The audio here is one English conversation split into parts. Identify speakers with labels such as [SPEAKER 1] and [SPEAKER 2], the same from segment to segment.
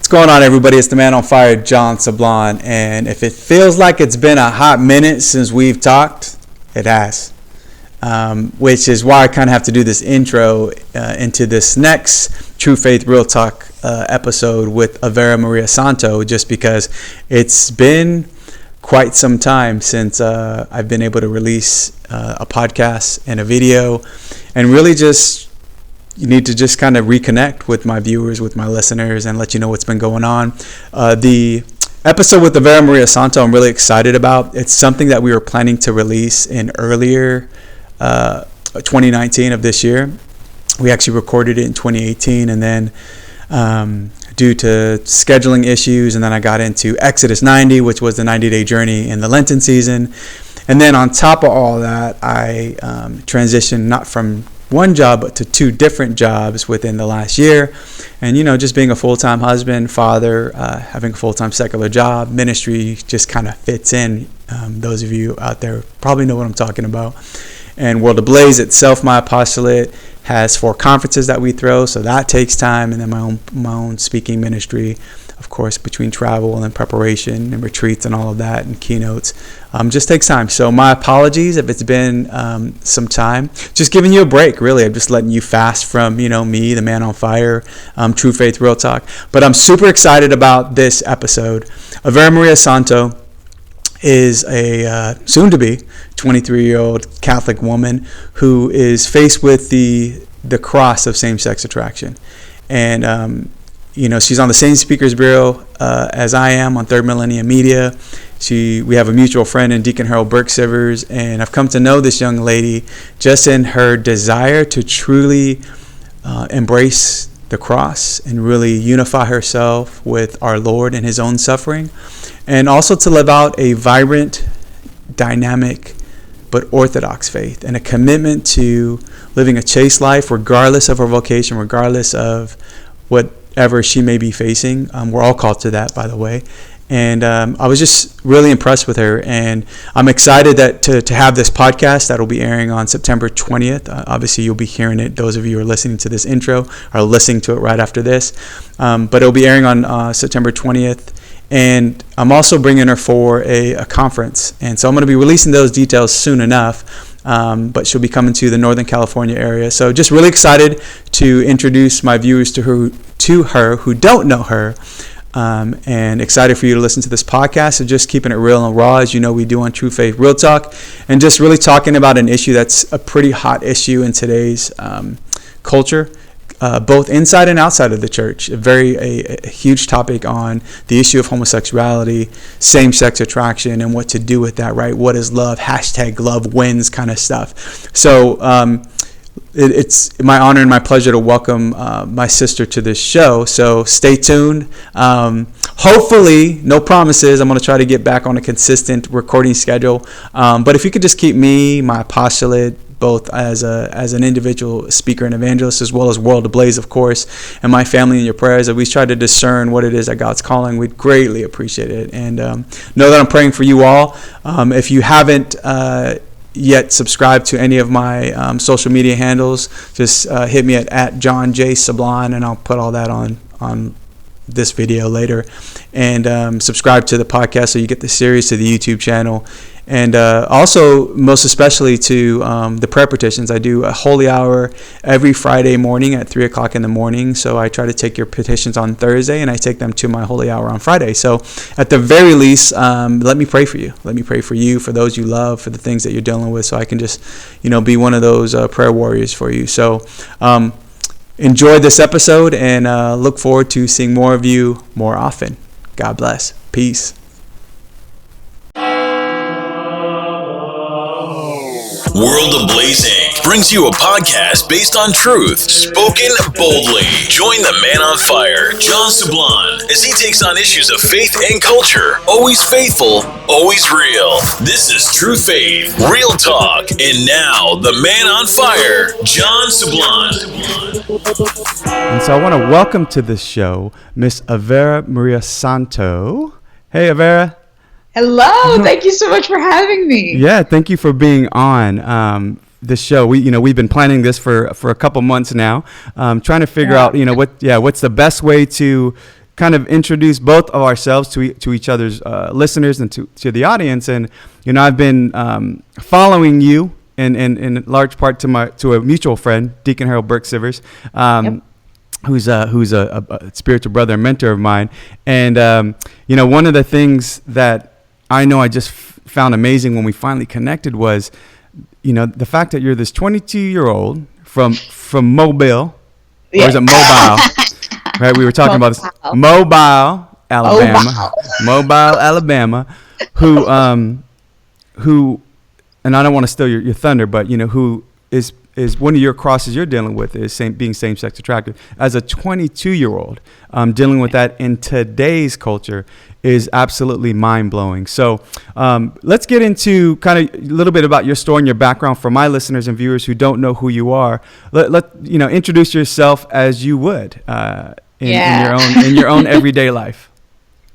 [SPEAKER 1] What's going on, everybody? It's the man on fire, John Sablon. And if it feels like it's been a hot minute since we've talked, it has. Which is why I kind of have to do this intro into this next True Faith Real Talk episode with Avera Maria Santo, just because it's been quite some time since I've been able to release a podcast and a video, and really just you need to just kind of reconnect with my viewers, with my listeners, and let you know what's been going on. The episode with Avera Maria Santo I'm really excited about. It's something that we were planning to release in earlier 2019 of this year. We actually recorded it in 2018, and then due to scheduling issues, and then I got into Exodus 90, which was the 90-day journey in the Lenten season. And then on top of all that, I transitioned not from one job but to two different jobs within the last year. And just being a full-time husband, father, having a full-time secular job, ministry just kind of fits in. Those of you out there probably know what I'm talking about. And World Ablaze itself, my apostolate, has 4 conferences that we throw, so that takes time. And then my own speaking ministry, of course, between travel and preparation and retreats and all of that and keynotes, just takes time. So my apologies if it's been some time. Just giving you a break, really. I'm just letting you fast from me, the man on fire, True Faith Real Talk. But I'm super excited about this episode. Avera Maria Santo is a soon-to-be 23-year-old Catholic woman who is faced with the cross of same-sex attraction. And, she's on the same speakers bureau as I am on Third Millennium Media. We have a mutual friend in Deacon Harold Burke-Sivers, and I've come to know this young lady just in her desire to truly embrace the cross and really unify herself with our Lord and his own suffering, and also to live out a vibrant, dynamic, but orthodox faith, and a commitment to living a chaste life regardless of her vocation, regardless of whatever she may be facing. We're all called to that, by the way. And I was just really impressed with her, and I'm excited that to have this podcast that will be airing on September 20th. Obviously, you'll be hearing it. Those of you who are listening to this intro are listening to it right after this. But it'll be airing on September 20th. And I'm also bringing her for a conference. And so I'm going to be releasing those details soon enough. But she'll be coming to the Northern California area. So just really excited to introduce my viewers to her who don't know her. And excited for you to listen to this podcast. So just keeping it real and raw, as we do on True Faith Real Talk. And just really talking about an issue that's a pretty hot issue in today's culture. Both inside and outside of the church. A huge topic on the issue of homosexuality, same-sex attraction, and what to do with that, right? What is love? # love wins kind of stuff. So it's my honor and my pleasure to welcome my sister to this show. So stay tuned. Hopefully, no promises. I'm going to try to get back on a consistent recording schedule. But if you could just keep me, my apostolate, both as an individual speaker and evangelist, as well as World Ablaze, of course, and my family in your prayers, that we try to discern what it is that God's calling, we'd greatly appreciate it. And know that I'm praying for you all. If you haven't yet subscribed to any of my social media handles, just hit me at John J. Sablon, and I'll put all that on this video later. And subscribe to the podcast so you get the series, to the YouTube channel. And also, most especially to the prayer petitions. I do a holy hour every Friday morning at 3 o'clock in the morning. So I try to take your petitions on Thursday, and I take them to my holy hour on Friday. So at the very least, let me pray for you. Let me pray for you, for those you love, for the things that you're dealing with, so I can just, be one of those prayer warriors for you. So enjoy this episode, and look forward to seeing more of you more often. God bless. Peace.
[SPEAKER 2] World Ablaze Inc. brings you a podcast based on truth, spoken boldly. Join the man on fire, John Sablon, as he takes on issues of faith and culture. Always faithful, always real. This is True Faith, Real Talk. And now, the man on fire, John Sablon.
[SPEAKER 1] And so I want to welcome to this show Miss Avera Maria Santo. Hey, Avera.
[SPEAKER 3] Hello, thank you so much for having me.
[SPEAKER 1] Yeah, thank you for being on this show. We've been planning this for a couple months now, trying to figure out what's the best way to kind of introduce both of ourselves to each other's listeners and to the audience. And I've been following you in large part to a mutual friend, Deacon Harold Burke-Sivers, who's a spiritual brother and mentor of mine. And one of the things that I know I just found amazing when we finally connected was, the fact that you're this 22-year-old from Mobile, or is it Mobile? Right, we were talking about this. Mobile, Alabama. Mobile, Alabama, who, and I don't want to steal your thunder, but who is one of your crosses you're dealing with is being same-sex attracted. As a 22-year-old, dealing with that in today's culture is absolutely mind-blowing. So let's get into kind of a little bit about your story and your background for my listeners and viewers who don't know who you are. Introduce yourself as you would in your own everyday life.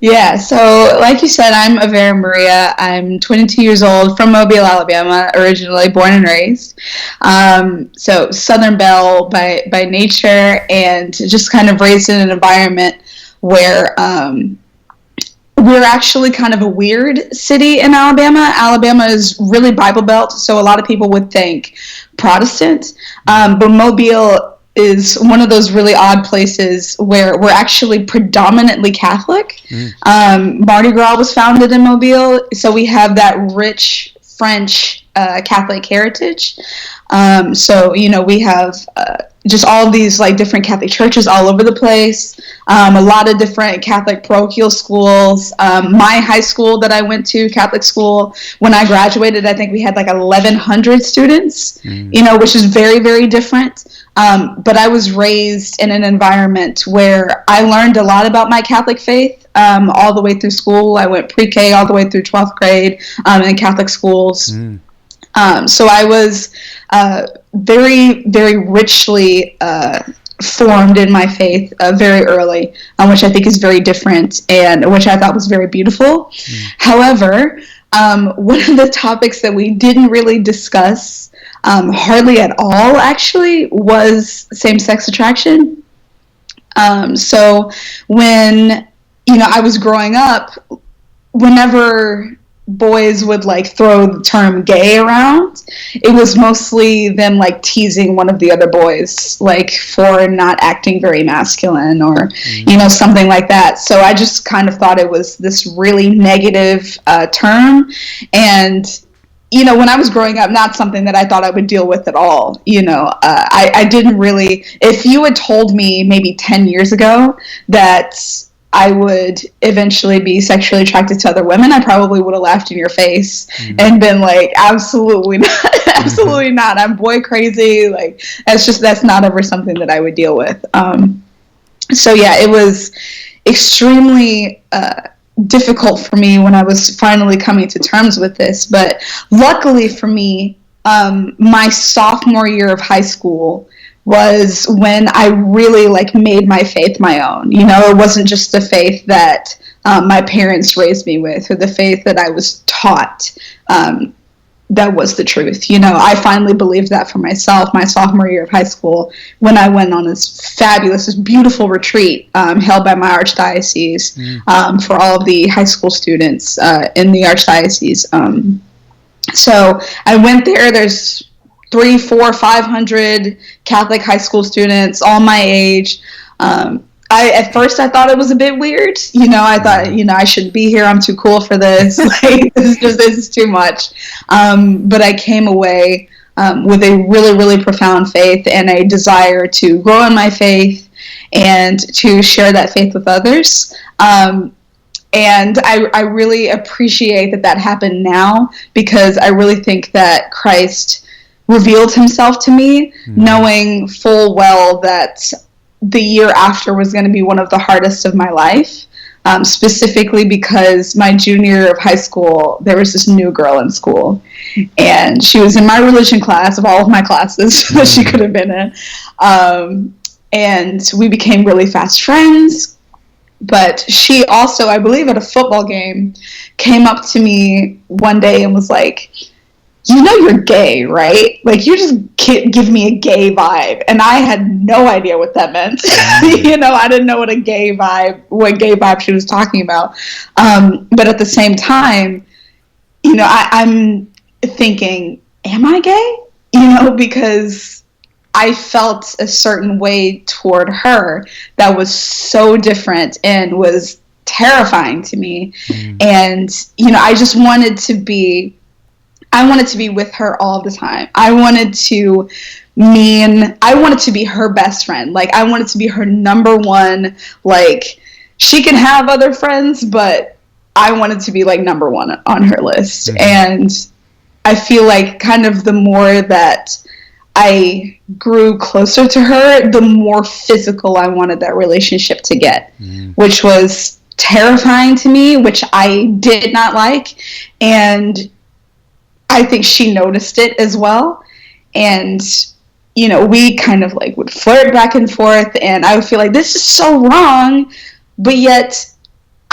[SPEAKER 3] Yeah, so like you said, I'm Avera Maria. I'm 22 years old, from Mobile, Alabama, originally born and raised. So Southern Belle by nature, and just kind of raised in an environment where we're actually kind of a weird city in Alabama. Alabama is really Bible Belt, so a lot of people would think Protestant, but Mobile is one of those really odd places where we're actually predominantly Catholic. Mardi Gras was founded in Mobile, so we have that rich French Catholic heritage. So we have just all of these like different Catholic churches all over the place. A lot of different Catholic parochial schools. My high school that I went to, Catholic school, when I graduated, I think we had like 1,100 students, which is very, very different. But I was raised in an environment where I learned a lot about my Catholic faith all the way through school. I went pre-K all the way through 12th grade in Catholic schools. So I was very, very richly formed in my faith very early, which I think is very different and which I thought was very beautiful. However, one of the topics that we didn't really discuss hardly at all, actually, was same-sex attraction. So when, I was growing up, whenever boys would like throw the term gay around, it was mostly them like teasing one of the other boys, like for not acting very masculine or something like that. So I just kind of thought it was this really negative term, and when I was growing up, not something that I thought I would deal with at all. I didn't really, if you had told me maybe 10 years ago that I would eventually be sexually attracted to other women, I probably would have laughed in your face and been like, absolutely not, absolutely not. I'm boy crazy. Like, that's not ever something that I would deal with. So yeah, it was extremely difficult for me when I was finally coming to terms with this. But luckily for me, my sophomore year of high school was when I really made my faith my own. It wasn't just the faith that my parents raised me with, or the faith that I was taught that was the truth. I finally believed that for myself my sophomore year of high school, when I went on this beautiful retreat held by my archdiocese for all of the high school students in the archdiocese. So I went there. There's 300, 400, 500 Catholic high school students, all my age. At first I thought it was a bit weird. I thought, I shouldn't be here. I'm too cool for this. This is too much. But I came away with a really, really profound faith and a desire to grow in my faith and to share that faith with others. And I really appreciate that happened now, because I really think that Christ revealed himself to me, knowing full well that the year after was going to be one of the hardest of my life, specifically because my junior year of high school, there was this new girl in school, and she was in my religion class of all of my classes that she could have been in, and we became really fast friends. But she also, I believe at a football game, came up to me one day and was like, you're gay, right? like, you just give me a gay vibe. And I had no idea what that meant. I didn't know what gay vibe she was talking about. But at the same time, I'm thinking, am I gay? Because I felt a certain way toward her that was so different and was terrifying to me. And I just wanted to be with her all the time. I wanted to be her best friend. Like, I wanted to be her number one. Like, she can have other friends, but I wanted to be like number one on her list. And I feel like kind of the more that I grew closer to her, the more physical I wanted that relationship to get, which was terrifying to me, which I did not like. And I think she noticed it as well. And, we kind of like would flirt back and forth, and I would feel like this is so wrong, but yet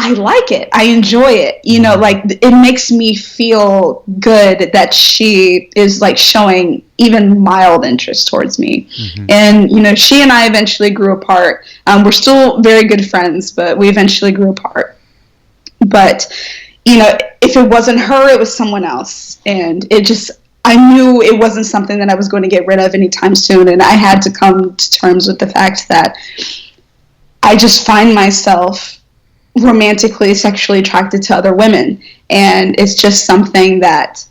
[SPEAKER 3] I like it. I enjoy it. Like, it makes me feel good that she is like showing even mild interest towards me. And, she and I eventually grew apart. We're still very good friends, but we eventually grew apart. But, if it wasn't her, it was someone else. And I knew it wasn't something that I was going to get rid of anytime soon. And I had to come to terms with the fact that I just find myself romantically, sexually attracted to other women. And it's just something that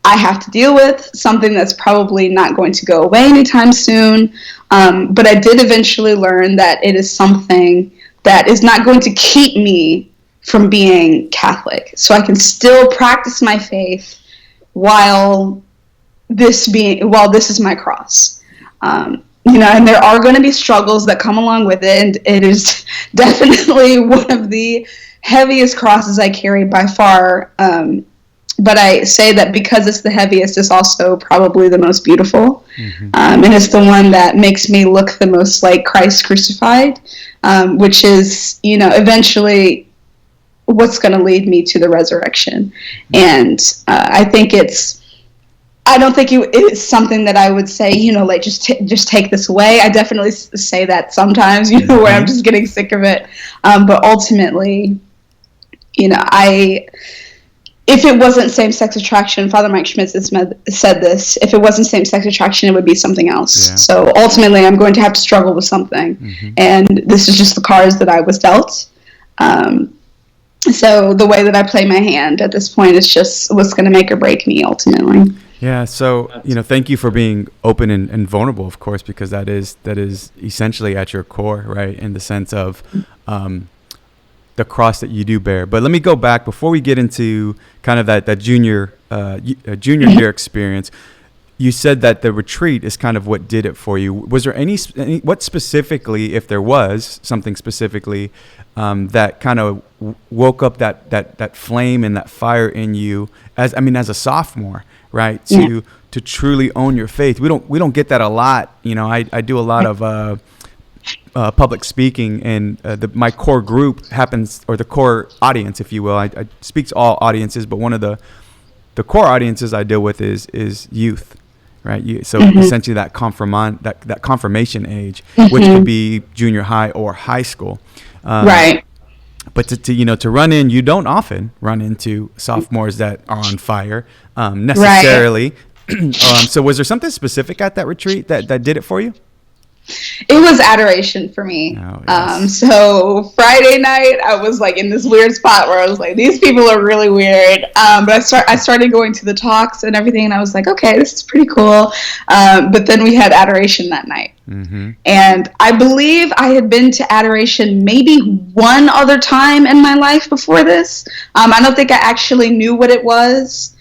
[SPEAKER 3] I have to deal with, something that's probably not going to go away anytime soon. But I did eventually learn that it is something that is not going to keep me from being Catholic. So I can still practice my faith while this is my cross. And there are going to be struggles that come along with it, and it is definitely one of the heaviest crosses I carry by far. But I say that because it's the heaviest, it's also probably the most beautiful. And it's the one that makes me look the most like Christ crucified, which is, eventually what's going to lead me to the resurrection. And I don't think it's something that I would say, like, just take this away. I definitely say that sometimes, where I'm just getting sick of it. But ultimately, if it wasn't same-sex attraction, Father Mike Schmitz has said this, if it wasn't same-sex attraction, it would be something else. Yeah. So ultimately, I'm going to have to struggle with something. And this is just the cards that I was dealt. So the way that I play my hand at this point is just what's going to make or break me ultimately.
[SPEAKER 1] Yeah. So, thank you for being open and vulnerable, of course, because that is essentially at your core, right? In the sense of the cross that you do bear. But let me go back before we get into kind of that junior year experience. You said that the retreat is kind of what did it for you. Was there any what specifically, if there was something specifically, that kind of woke up that flame and that fire in you as a sophomore, right? To truly own your faith. We don't get that a lot. I do a lot of public speaking, and my core group happens, or the core audience, if you will. I speak to all audiences, but one of the core audiences I deal with is youth. Right. So essentially that confirmation age, which could be junior high or high school. Right. But to run in, you don't often run into sophomores that are on fire necessarily. Right. So was there something specific at that retreat that did it for you?
[SPEAKER 3] It was adoration for me. Oh, yes. So Friday night, I was like in this weird spot where I was like, these people are really weird. But I started going to the talks and everything, and I was like, okay, this is pretty cool. But then we had adoration that night. And I believe I had been to adoration maybe one other time in my life before this. I don't think I actually knew what it was.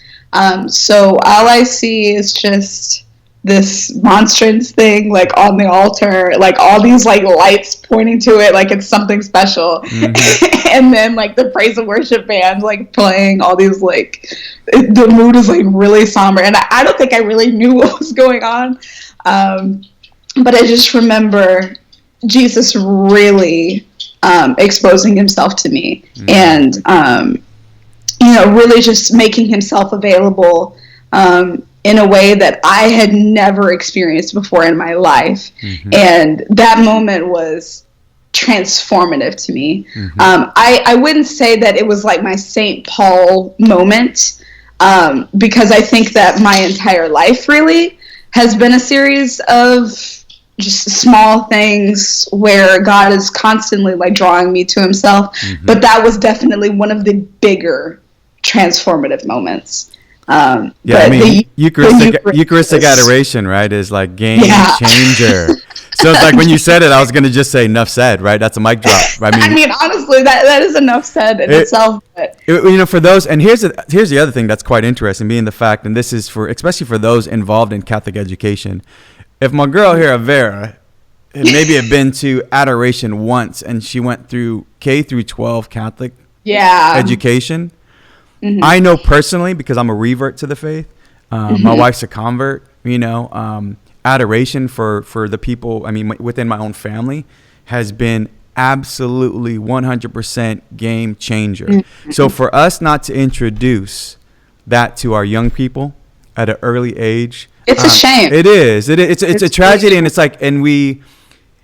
[SPEAKER 3] So all I see is just this monstrance thing, like on the altar, like all these like lights pointing to it, like it's something special. And then like the praise and worship band like playing all these, like the mood is like really somber, and I don't think I really knew what was going on. But I just remember Jesus really exposing himself to me, and really just making himself available. in a way that I had never experienced before in my life. And that moment was transformative to me. I wouldn't say that it was like my St. Paul moment, because I think that my entire life really has been a series of just small things where God is constantly like drawing me to himself. But that was definitely one of the bigger transformative moments.
[SPEAKER 4] I mean, Eucharistic Adoration, right, is like game changer. So it's like when you said it, I was going to just say enough said, right? That's a mic drop.
[SPEAKER 3] I mean, honestly, that is enough said in itself. But.
[SPEAKER 4] For those, and here's the other thing that's quite interesting, being the fact, and this is especially for those involved in Catholic education. If my girl here, Avera, maybe had been to adoration once and she went through K through 12 Catholic education, I know personally, because I'm a revert to the faith, my wife's a convert, adoration for the people, I mean, within my own family has been absolutely 100% game changer. So for us not to introduce that to our young people at an early age,
[SPEAKER 3] it's a shame.
[SPEAKER 4] It is. It's a tragedy. And it's like, and we,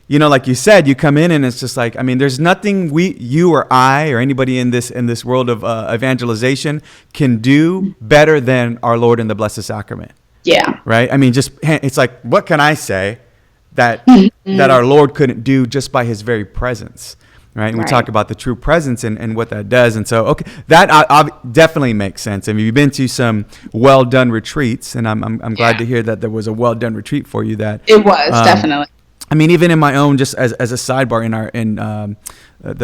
[SPEAKER 4] like you said, you come in and it's just like, I mean, there's nothing you or I or anybody in this world of evangelization can do better than our Lord in the Blessed Sacrament.
[SPEAKER 3] Yeah.
[SPEAKER 4] Right. I mean, it's like, what can I say that our Lord couldn't do just by his very presence? Right. And we talk about the true presence and what that does. And so, okay, that definitely makes sense. I mean, you've been to some well done retreats, and I'm glad to hear that there was a well done retreat for you. That
[SPEAKER 3] it was definitely.
[SPEAKER 4] I mean, even in my own, just as a sidebar,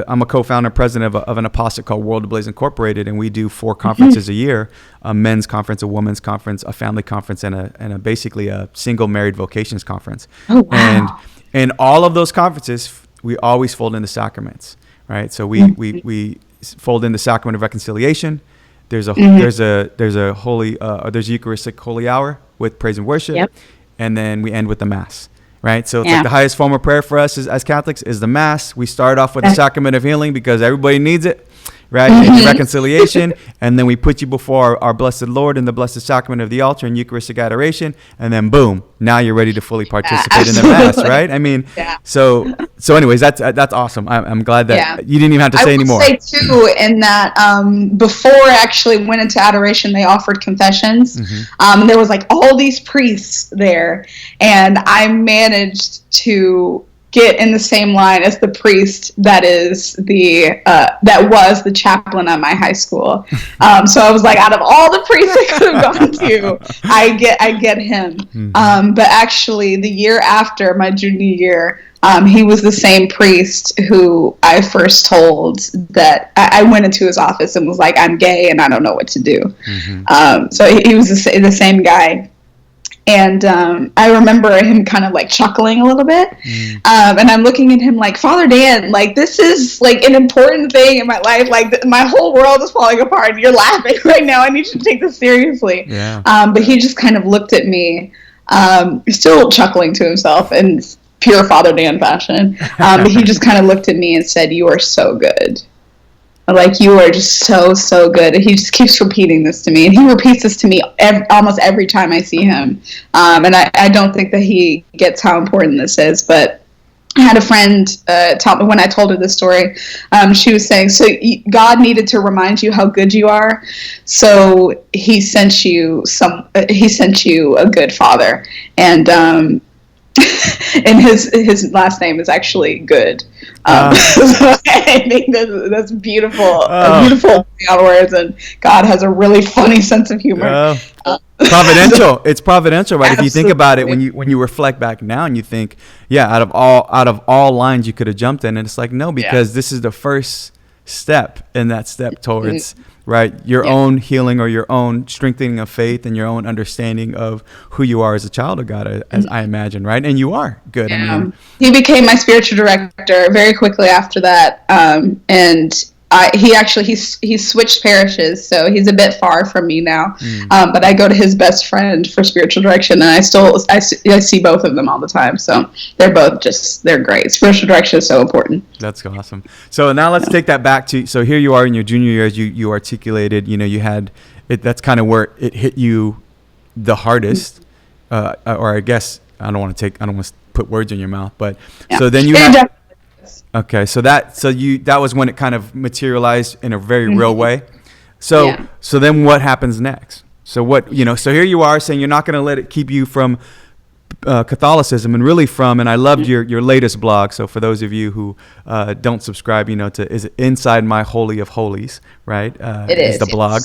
[SPEAKER 4] I'm a co-founder, president of an apostolate called World Ablaze Incorporated, and we do 4 conferences a year: a men's conference, a women's conference, a family conference, and a basically a single married vocations conference.
[SPEAKER 3] Oh wow!
[SPEAKER 4] And all of those conferences, we always fold in the sacraments, right? So we fold in the sacrament of reconciliation. There's a Eucharistic holy hour with praise and worship, and then we end with the Mass. Right. So it's like the highest form of prayer for us as Catholics is the Mass. We start off with the sacrament of healing because everybody needs it. Right. And reconciliation. And then we put you before our blessed Lord in the blessed sacrament of the altar and Eucharistic adoration. And then boom, now you're ready to fully participate in the Mass. Right. I mean, so anyways, that's awesome. I'm glad that you didn't even have to say anymore.
[SPEAKER 3] I would say too, in that before I actually went into adoration, they offered confessions. And there was like all these priests there, and I managed to get in the same line as the priest that is that was the chaplain at my high school. So I was like, out of all the priests I could have gone to, I get him. But actually, the year after my junior year, he was the same priest who I first told that I went into his office and was like, I'm gay and I don't know what to do. So he was the same guy. And I remember him kind of like chuckling a little bit. And I'm looking at him like, Father Dan, like this is like an important thing in my life. Like my whole world is falling apart. You're laughing right now. I need you to take this seriously. But he just kind of looked at me, still chuckling to himself in pure Father Dan fashion. But he just kind of looked at me and said, you are so good. Like, you are just so, so good. And he just keeps repeating this to me. And he repeats this to me almost every time I see him. And I don't think that he gets how important this is. But I had a friend tell me when I told her this story, she was saying, so God needed to remind you how good you are. So he sent you a good father. And and his last name is actually Good. So I think that's beautiful. Beautiful words, and God has a really funny sense of humor.
[SPEAKER 4] Providential. It's providential, right? Absolutely. If you think about it, when you reflect back now and you think, out of all lines you could have jumped in, and it's like, no, because this is the first step in that step towards right your own healing or your own strengthening of faith and your own understanding of who you are as a child of God, as I imagine, right? And you are good. I mean,
[SPEAKER 3] he became my spiritual director very quickly after that, and he switched parishes, so he's a bit far from me now. But I go to his best friend for spiritual direction, and I see both of them all the time. So they're great. Spiritual direction is so important.
[SPEAKER 4] That's awesome. So now let's take that back to, so here you are in your junior years, you articulated, you had it. That's kind of where it hit you the hardest, or I guess I don't want to put words in your mouth, but so then you have, okay, so that was when it kind of materialized in a very real way. So then what happens next? So what, so here you are saying you're not going to let it keep you from Catholicism, and really and I loved your latest blog. So for those of you who don't subscribe, is it Inside My Holy of Holies, right? It is the blog.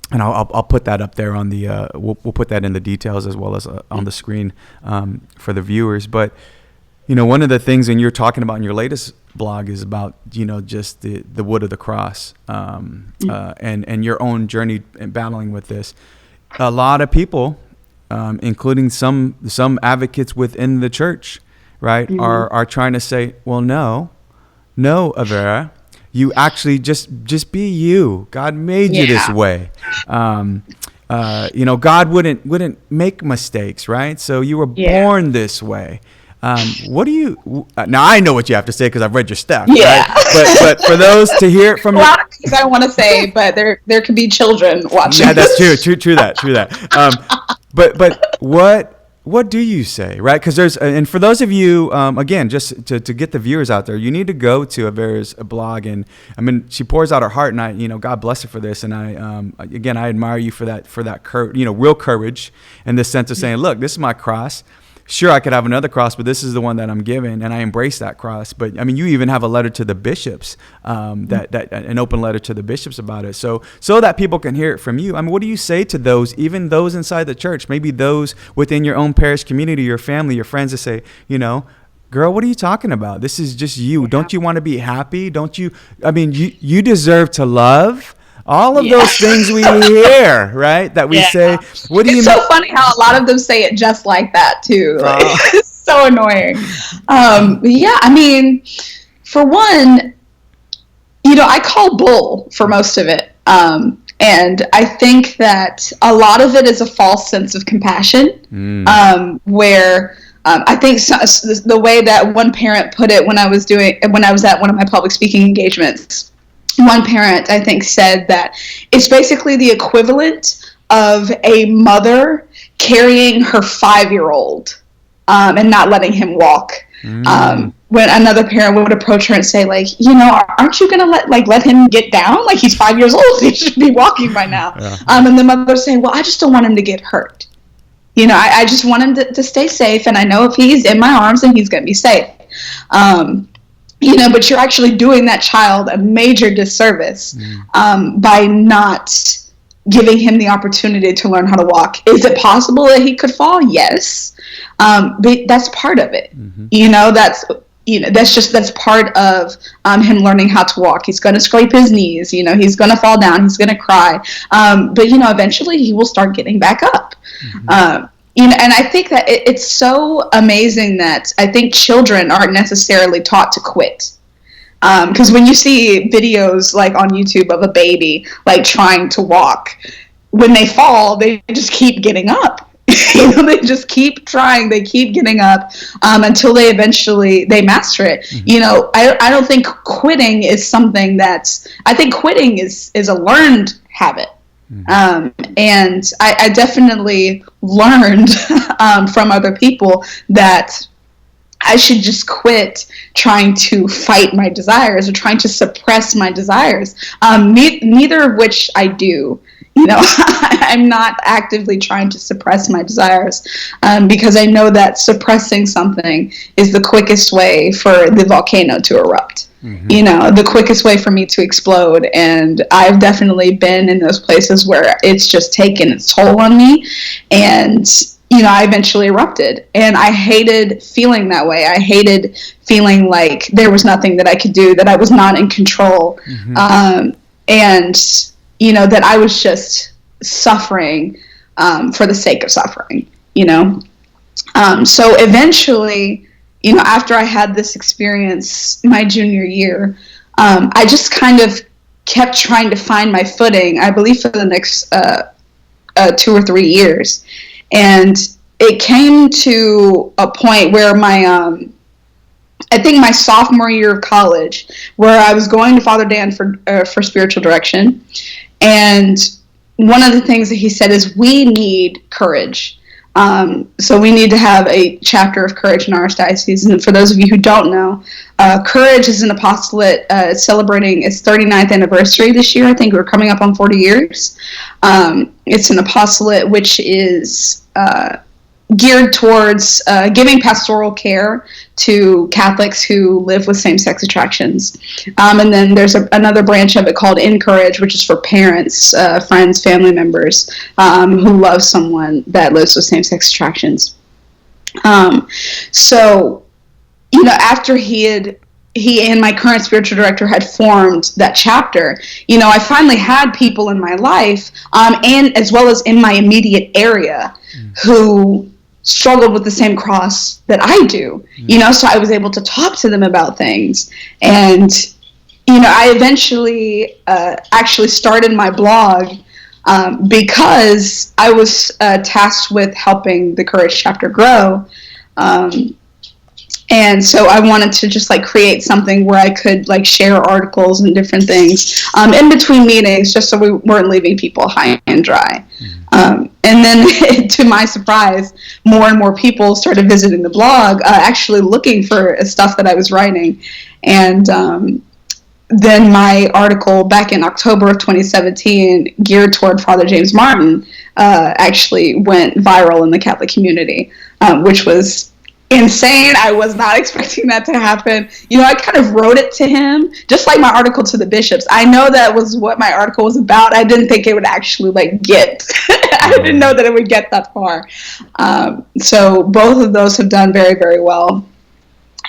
[SPEAKER 4] And I'll put that up there on the, we'll put that in the details as well as on the screen for the viewers. But, one of the things, and you're talking about in your latest blog, is about, just the wood of the cross, and your own journey in battling with this. A lot of people, including some advocates within the church, right, are trying to say, well, no, Avera, you actually just be you. God made you this way. God wouldn't make mistakes, right? So you were born this way. What do you now? I know what you have to say because I've read your stuff. Right? But for those to hear it from
[SPEAKER 3] a lot of things I want to say, but there could be children watching.
[SPEAKER 4] Yeah, that's true that. But what do you say, right? Because and for those of you, again, just to get the viewers out there, you need to go to Avera's blog, and I mean, she pours out her heart, and God bless her for this, and I admire you for that real courage, in the sense of saying, look, this is my cross. Sure, I could have another cross, but this is the one that I'm given, and I embrace that cross. But I mean, you even have a letter to the bishops, that an open letter to the bishops about it, so that people can hear it from you. I mean, what do you say to those, even those inside the church, maybe those within your own parish community, your family, your friends, that say, girl, what are you talking about? This is just you. Yeah. Don't you want to be happy? Don't you? I mean, you deserve to love. All of those things we hear, right? That we say, what do you
[SPEAKER 3] mean? It's so funny how a lot of them say it just like that too. Like, it's so annoying. I mean, for one, I call bull for most of it. And I think that a lot of it is a false sense of compassion, where I think the way that one parent put it when I was at one of my public speaking engagements, one parent, I think, said that it's basically the equivalent of a mother carrying her 5-year-old and not letting him walk. When another parent would approach her and say, like, aren't you going to let him get down? Like, he's 5 years old. He should be walking by now. Yeah. And the mother would say, well, I just don't want him to get hurt. I just want him to stay safe. And I know if he's in my arms, then he's going to be safe. But you're actually doing that child a major disservice by not giving him the opportunity to learn how to walk. Is it possible that he could fall? Yes. But that's part of it. That's part of him learning how to walk. He's going to scrape his knees, he's going to fall down, he's going to cry. But eventually he will start getting back up. And I think that it's so amazing that I think children aren't necessarily taught to quit. Because when you see videos like on YouTube of a baby like trying to walk, when they fall, they just keep getting up. They just keep trying. They keep getting up until they master it. I don't think quitting is something I think quitting is a learned habit. And I definitely learned from other people that I should just quit trying to fight my desires or trying to suppress my desires, neither of which I do. I'm not actively trying to suppress my desires because I know that suppressing something is the quickest way for the volcano to erupt. The quickest way for me to explode. And I've definitely been in those places where it's just taken its toll on me. And, I eventually erupted. And I hated feeling that way. I hated feeling like there was nothing that I could do, that I was not in control. And, that I was just suffering for the sake of suffering, So eventually, after I had this experience my junior year, I just kind of kept trying to find my footing, I believe, for the next 2 or 3 years. And it came to a point where I think my sophomore year of college, where I was going to Father Dan for spiritual direction. And one of the things that he said is we need courage. So we need to have a chapter of courage in our archdiocese. And for those of you who don't know, Courage is an apostolate celebrating its 39th anniversary this year. I think we're coming up on 40 years. It's an apostolate which is geared towards giving pastoral care to Catholics who live with same-sex attractions. And then there's another branch of it called Encourage, which is for parents, friends, family members who love someone that lives with same-sex attractions. So, you know, after he and my current spiritual director had formed that chapter, you know, I finally had people in my life, and as well as in my immediate area, who struggled with the same cross that I do, you know, so I was able to talk to them about things. And, you know, I eventually actually started my blog because I was tasked with helping the Courage chapter grow. And so I wanted to just like create something where I could like share articles and different things in between meetings, just so we weren't leaving people high and dry. And then to my surprise, more and more people started visiting the blog, actually looking for stuff that I was writing. And then my article back in October of 2017, geared toward Father James Martin, actually went viral in the Catholic community, which was insane. I was not expecting that to happen. You know, I kind of wrote it to him, just like my article to the bishops. I know that was what my article was about. I didn't think it would actually like get, I didn't know that it would get that far. So both of those have done very, very well.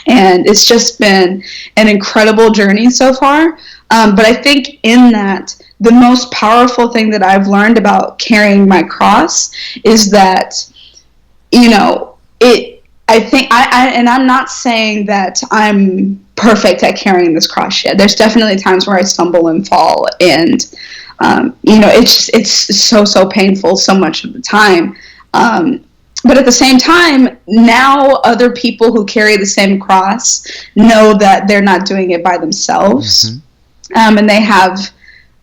[SPEAKER 3] And it's just been an incredible journey so far. But I think in that, the most powerful thing that I've learned about carrying my cross is that, you know, I think and I'm not saying that I'm perfect at carrying this cross yet. There's definitely times where I stumble and fall, and you know, it's so painful so much of the time. But at the same time, now other people who carry the same cross know that they're not doing it by themselves, and they have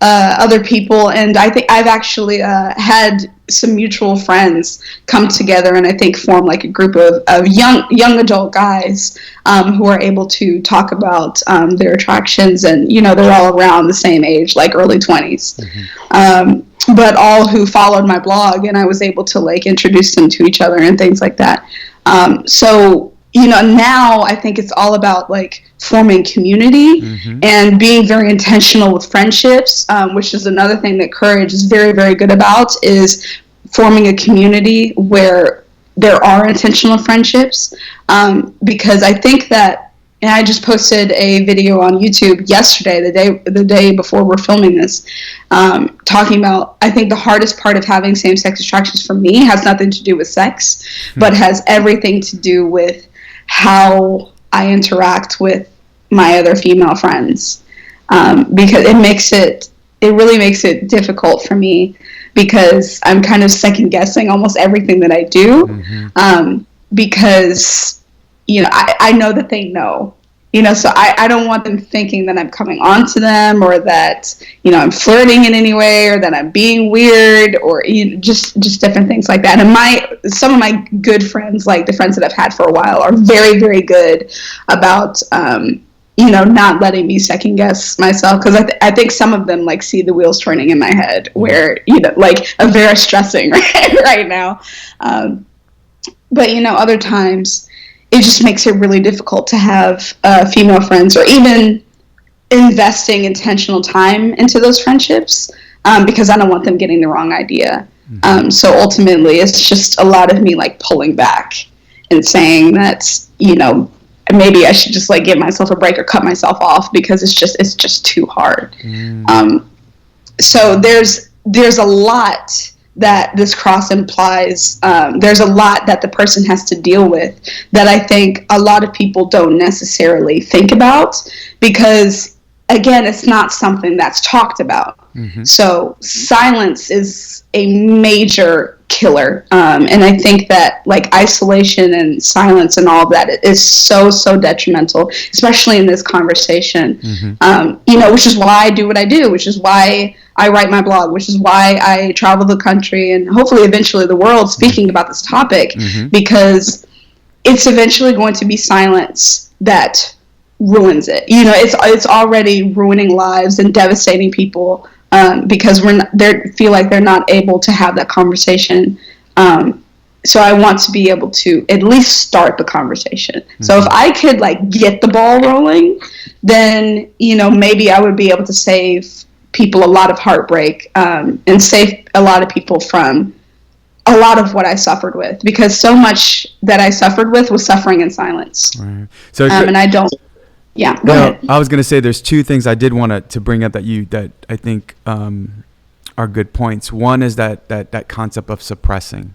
[SPEAKER 3] other people. And I think I've actually had some mutual friends come together and I think form like a group of young adult guys who are able to talk about their attractions, and you know, they're all around the same age, like early 20s, but all who followed my blog, and I was able to like introduce them to each other and things like that. So you know, now I think it's all about like forming community and being very intentional with friendships, which is another thing that Courage is very, very good about, is forming a community where there are intentional friendships. Because I think that, and I just posted a video on YouTube yesterday, the day before we're filming this, talking about, I think the hardest part of having same-sex attractions for me has nothing to do with sex, but has everything to do with how I interact with my other female friends, because it really makes it difficult for me, because I'm kind of second guessing almost everything that I do, because you know, I know that they know, you know, so I don't want them thinking that I'm coming on to them, or that, you know, I'm flirting in any way, or that I'm being weird, or you know, just different things like that. And some of my good friends, like the friends that I've had for a while, are very, very good about, you know, not letting me second guess myself, because I think some of them like see the wheels turning in my head, where, you know, like Avera stressing right now. But, you know, other times it just makes it really difficult to have female friends, or even investing intentional time into those friendships, because I don't want them getting the wrong idea. So ultimately, it's just a lot of me like pulling back and saying that, you know, maybe I should just like give myself a break or cut myself off, because it's just too hard. So there's a lot that this cross implies. There's a lot that the person has to deal with that I think a lot of people don't necessarily think about, because again, it's not something that's talked about. So silence is a major killer. And I think that like isolation and silence and all of that is so detrimental, especially in this conversation. Which is why I do what I do, which is why I write my blog, which is why I travel the country and hopefully eventually the world speaking about this topic, because it's eventually going to be silence that ruins it. It's already ruining lives and devastating people because they feel like they're not able to have that conversation. So I want to be able to at least start the conversation. So if I could like get the ball rolling, then maybe I would be able to save people a lot of heartbreak and save a lot of people from a lot of what I suffered with, because so much that I suffered with was suffering in silence.
[SPEAKER 4] Right. So
[SPEAKER 3] and I don't. Yeah. Go ahead.
[SPEAKER 4] I was going to say there's two things I did want to bring up that I think are good points. One is that concept of suppressing,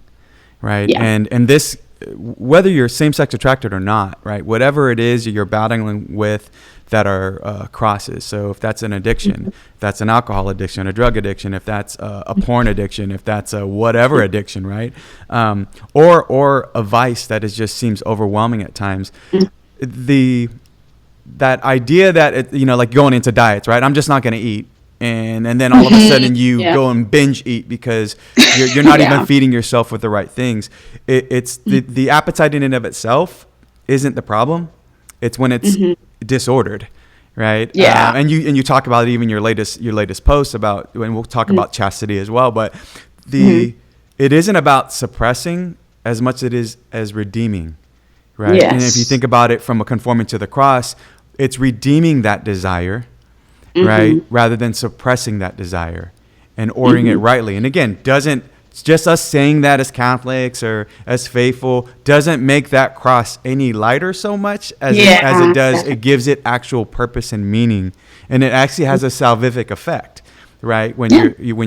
[SPEAKER 4] right?
[SPEAKER 3] Yeah.
[SPEAKER 4] And this, whether you're same-sex attracted or not, right? Whatever it is you're battling with that are crosses. So if that's an addiction, if that's an alcohol addiction, a drug addiction, if that's a porn addiction, if that's a whatever addiction, right? Or a vice that just seems overwhelming at times. That idea that like going into diets, right? I'm just not going to eat. And then all of a sudden you go and binge eat because you're not even feeding yourself with the right things. It's the appetite in and of itself isn't the problem. It's when it's disordered, right?
[SPEAKER 3] Yeah.
[SPEAKER 4] And you talk about it even your latest post about, and we'll talk about chastity as well. But it isn't about suppressing as much as it is as redeeming, right?
[SPEAKER 3] Yes.
[SPEAKER 4] And if you think about it from a conforming to the cross, it's redeeming that desire, right? Rather than suppressing that desire and ordering it rightly. And again, just us saying that as Catholics or as faithful doesn't make that cross any lighter so much as it does. It gives it actual purpose and meaning, and it actually has a salvific effect, right? When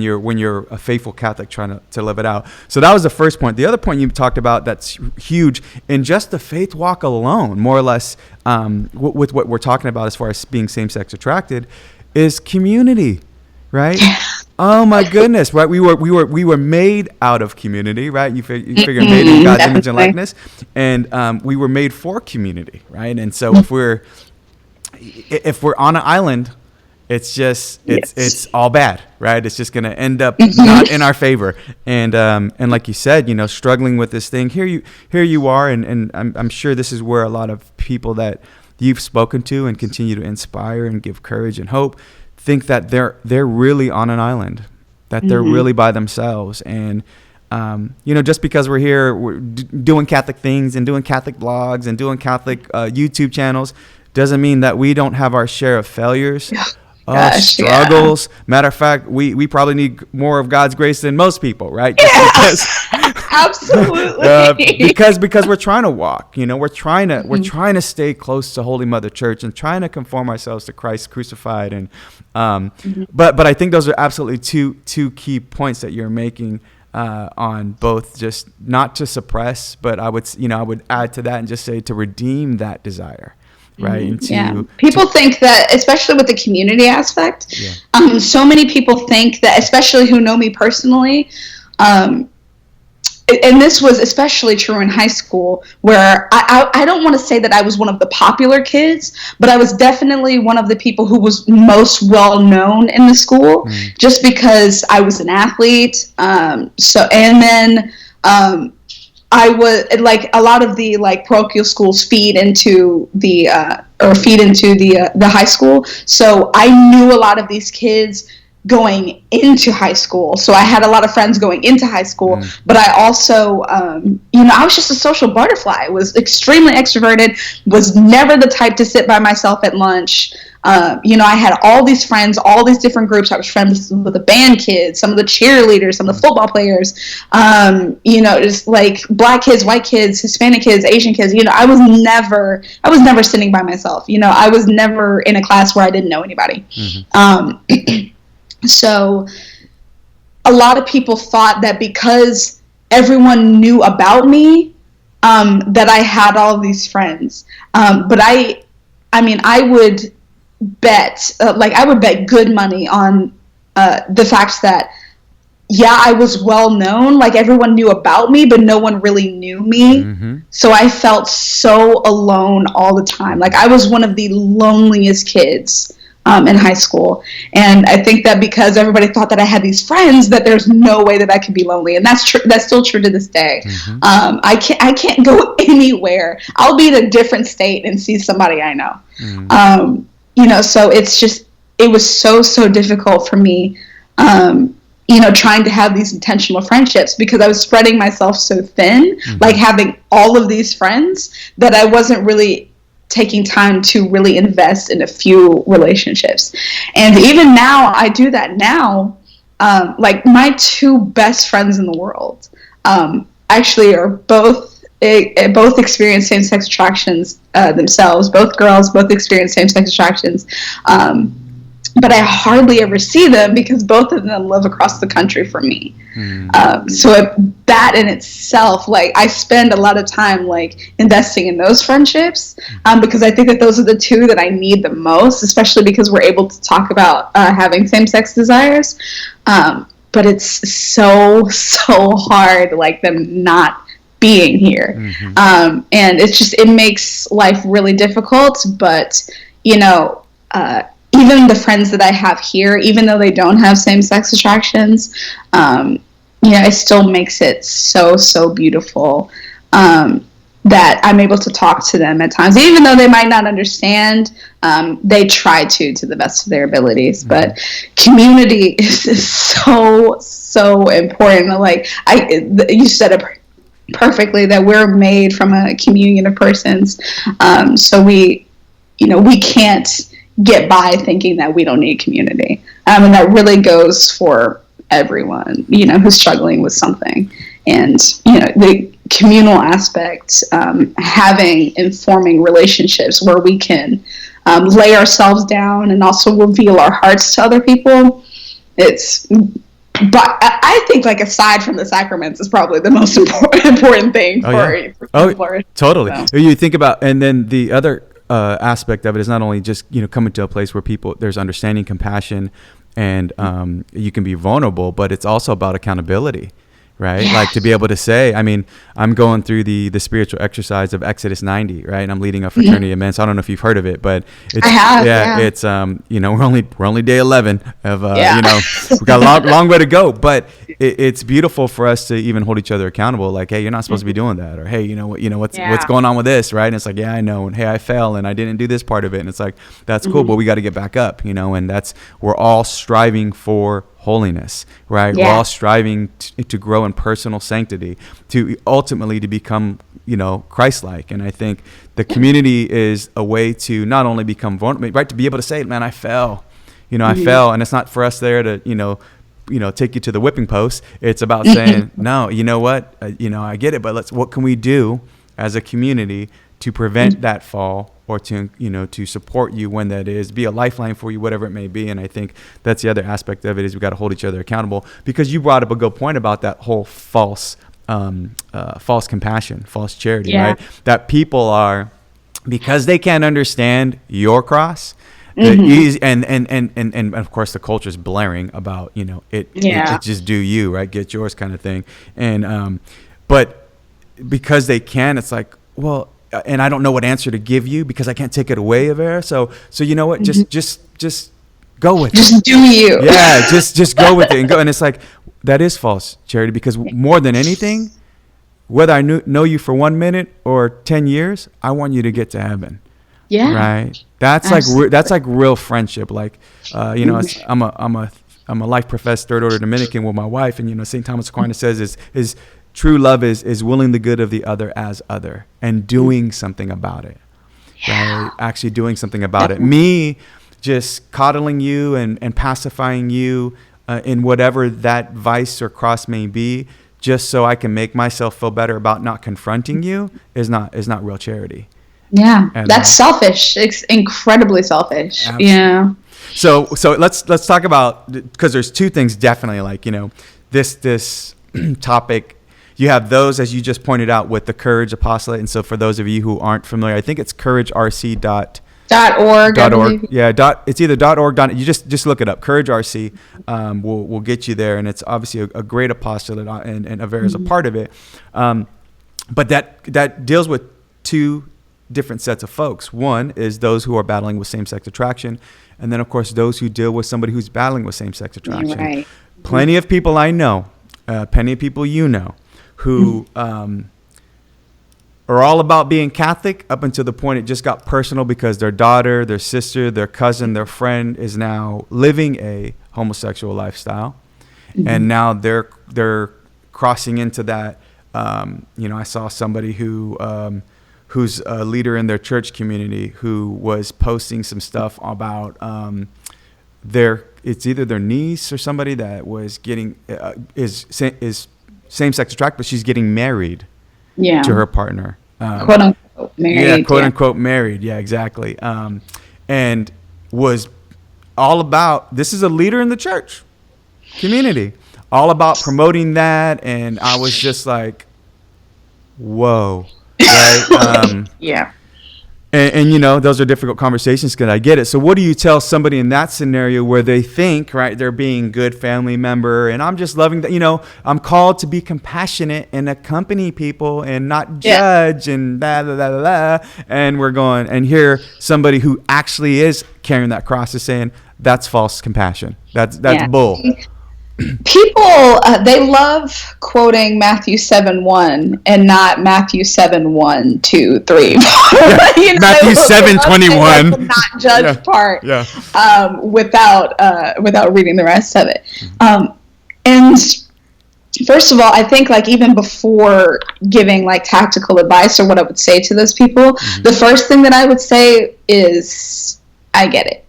[SPEAKER 4] you're a faithful Catholic trying to live it out. So that was the first point. The other point you talked about that's huge in just the faith walk alone, more or less, with what we're talking about as far as being same-sex attracted, is community, right? Oh my goodness, right? We were made out of community, right? You figure made in God's image and likeness, and we were made for community, right? And so if we're on an island, it's all bad, right? It's just going to end up not in our favor. And like you said, struggling with this thing. Here you are, and I'm sure this is where a lot of people that you've spoken to and continue to inspire and give courage and hope think that they're really on an island, that they're really by themselves. And just because we're here, we're doing Catholic things and doing Catholic blogs and doing Catholic YouTube channels doesn't mean that we don't have our share of failures. Struggles. Matter of fact, we probably need more of God's grace than most people, right?
[SPEAKER 3] Absolutely.
[SPEAKER 4] Because we're trying to walk, we're trying to stay close to Holy Mother Church and trying to conform ourselves to Christ crucified. And but I think those are absolutely two key points that you're making on both, just not to suppress, but I would add to that and just say to redeem that desire. Right.
[SPEAKER 3] People think that, especially with the community aspect, so many people think that, especially who know me personally, and this was especially true in high school, where I don't want to say that I was one of the popular kids, but I was definitely one of the people who was most well known in the school, just because I was an athlete. I was like, a lot of the parochial schools feed into the high schoschool. So I knew a lot of these kids going into high school. So I had a lot of friends going into high school, but I also, I was just a social butterfly. I was extremely extroverted, was never the type to sit by myself at lunch. I had all these friends, all these different groups. I was friends with the band kids, some of the cheerleaders, some of the football players, just like black kids, white kids, Hispanic kids, Asian kids. I was never sitting by myself. I was never in a class where I didn't know anybody. So a lot of people thought that because everyone knew about me, that I had all these friends. But I would bet, I would bet good money on the fact that yeah, I was well known. Like, everyone knew about me, but no one really knew me.
[SPEAKER 4] Mm-hmm.
[SPEAKER 3] So I felt so alone all the time. Like, I was one of the loneliest kids in high school. And I think that because everybody thought that I had these friends, that there's no way that I could be lonely. And that's true. That's still true to this day.
[SPEAKER 4] Mm-hmm.
[SPEAKER 3] I can't go anywhere. I'll be in a different state and see somebody I know.
[SPEAKER 4] Mm-hmm.
[SPEAKER 3] You know, so it was so difficult for me, you know, trying to have these intentional friendships, because I was spreading myself so thin, like having all of these friends, that I wasn't really taking time to really invest in a few relationships. And even now, I do that now. Like, my two best friends in the world actually are both experience same-sex attractions themselves. Both girls, both experience same-sex attractions. But I hardly ever see them, because both of them live across the country from me. So that in itself, like, I spend a lot of time, like, investing in those friendships, because I think that those are the two that I need the most, especially because we're able to talk about having same-sex desires. But it's so hard, like, them not being here. And it makes life really difficult. But, you know, even the friends that I have here, even though they don't have same-sex attractions, you know, it still makes it so beautiful, that I'm able to talk to them at times. Even though they might not understand, they try to the best of their abilities. But community is so important. Like, you said it perfectly, that we're made from a communion of persons. So we can't get by thinking that we don't need community. And that really goes for everyone, you know, who's struggling with something. And, you know, the communal aspect, informing relationships where we can lay ourselves down and also reveal our hearts to other people. But I think, like, aside from the sacraments, is probably the most important thing for
[SPEAKER 4] totally.
[SPEAKER 3] So.
[SPEAKER 4] You think about, and then the other aspect of it is not only just, you know, coming to a place where there's understanding, compassion, and you can be vulnerable, but it's also about accountability, right?
[SPEAKER 3] Yeah.
[SPEAKER 4] Like, to be able to say, I mean, I'm going through the spiritual exercise of Exodus 90, right? And I'm leading a fraternity of men. So I don't know if you've heard of it, but it's,
[SPEAKER 3] I have,
[SPEAKER 4] it's, you know, we're only day 11 of, you know, we got a long way to go, but it's beautiful for us to even hold each other accountable. Like, hey, you're not supposed to be doing that. Or, hey, what's going on with this, right? And it's like, yeah, I know. And hey, I fell and I didn't do this part of it. And it's like, that's cool, but we got to get back up, you know, and we're all striving for holiness, right?
[SPEAKER 3] Yeah.
[SPEAKER 4] We're all striving to grow in personal sanctity, to ultimately to become, you know, Christ-like. And I think the community is a way to not only become vulnerable, right? To be able to say, man, I fell, you know, I fell. And it's not for us there to, you know, take you to the whipping post. It's about saying, no, you know what, you know, I get it, but what can we do as a community to prevent that fall, or to, you know, to support you when that is, be a lifeline for you, whatever it may be. And I think that's the other aspect of it, is we got to hold each other accountable, because you brought up a good point about that whole false compassion, false charity, right? That people are, because they can't understand your cross, and of course the culture is blaring about, you know, it just do you, right, get yours kind of thing. And but because they can, it's like, well, and I don't know what answer to give you, because I can't take it away, Avera. So you know what, just go with it.
[SPEAKER 3] Just do you.
[SPEAKER 4] Yeah, just go with it and go. And it's like, that is false charity, because more than anything, whether I know you for 1 minute or 10 years, I want you to get to heaven.
[SPEAKER 3] Yeah.
[SPEAKER 4] Right. That's absolutely. That's like real friendship. Like, you know, I'm a life professed third order Dominican with my wife, and, you know, St. Thomas Aquinas says is true love is willing the good of the other as other, and doing something about it. Right. Actually doing something about it. Me just coddling you and pacifying you in whatever that vice or cross may be, just so I can make myself feel better about not confronting you, is not real charity.
[SPEAKER 3] Yeah, and that's selfish. It's incredibly selfish.
[SPEAKER 4] Absolutely.
[SPEAKER 3] Yeah.
[SPEAKER 4] So let's talk about, because there's two things definitely, like, you know, this topic. You have those, as you just pointed out, with the Courage Apostolate. And so for those of you who aren't familiar, I think it's couragerc.org.
[SPEAKER 3] .org.
[SPEAKER 4] .org. Yeah. It's either .org. You just look it up. Courage RC will get you there, and it's obviously a great apostolate, and Avera is a part of it. But that deals with two different sets of folks. One is those who are battling with same-sex attraction, and then of course those who deal with somebody who's battling with same-sex attraction.
[SPEAKER 3] Right.
[SPEAKER 4] Plenty of people I know, plenty of people you know, who are all about being Catholic up until the point it just got personal because their daughter, their sister, their cousin, their friend is now living a homosexual lifestyle, and now they're crossing into that. I saw somebody who's a leader in their church community who was posting some stuff about it's either their niece or somebody that was getting is same-sex attract, but she's getting married to her partner.
[SPEAKER 3] Quote unquote married.
[SPEAKER 4] Yeah, quote unquote married. Yeah, exactly. And was all about, this is a leader in the church community, all about promoting that. And I was just like, whoa. Right?
[SPEAKER 3] Yeah.
[SPEAKER 4] And those are difficult conversations because I get it. So what do you tell somebody in that scenario where they think, right, they're being good family member and I'm just loving that, I'm called to be compassionate and accompany people and not judge and blah, blah, blah, blah, blah. And we're going, and here somebody who actually is carrying that cross is saying, that's false compassion. That's bull.
[SPEAKER 3] People, they love quoting Matthew 7:1 and not Matthew 7:1, 2, 3.
[SPEAKER 4] Matthew 7:21.
[SPEAKER 3] The not judge part.
[SPEAKER 4] Yeah.
[SPEAKER 3] Without reading the rest of it. And first of all, I think even before giving tactical advice or what I would say to those people, the first thing that I would say is, I get it.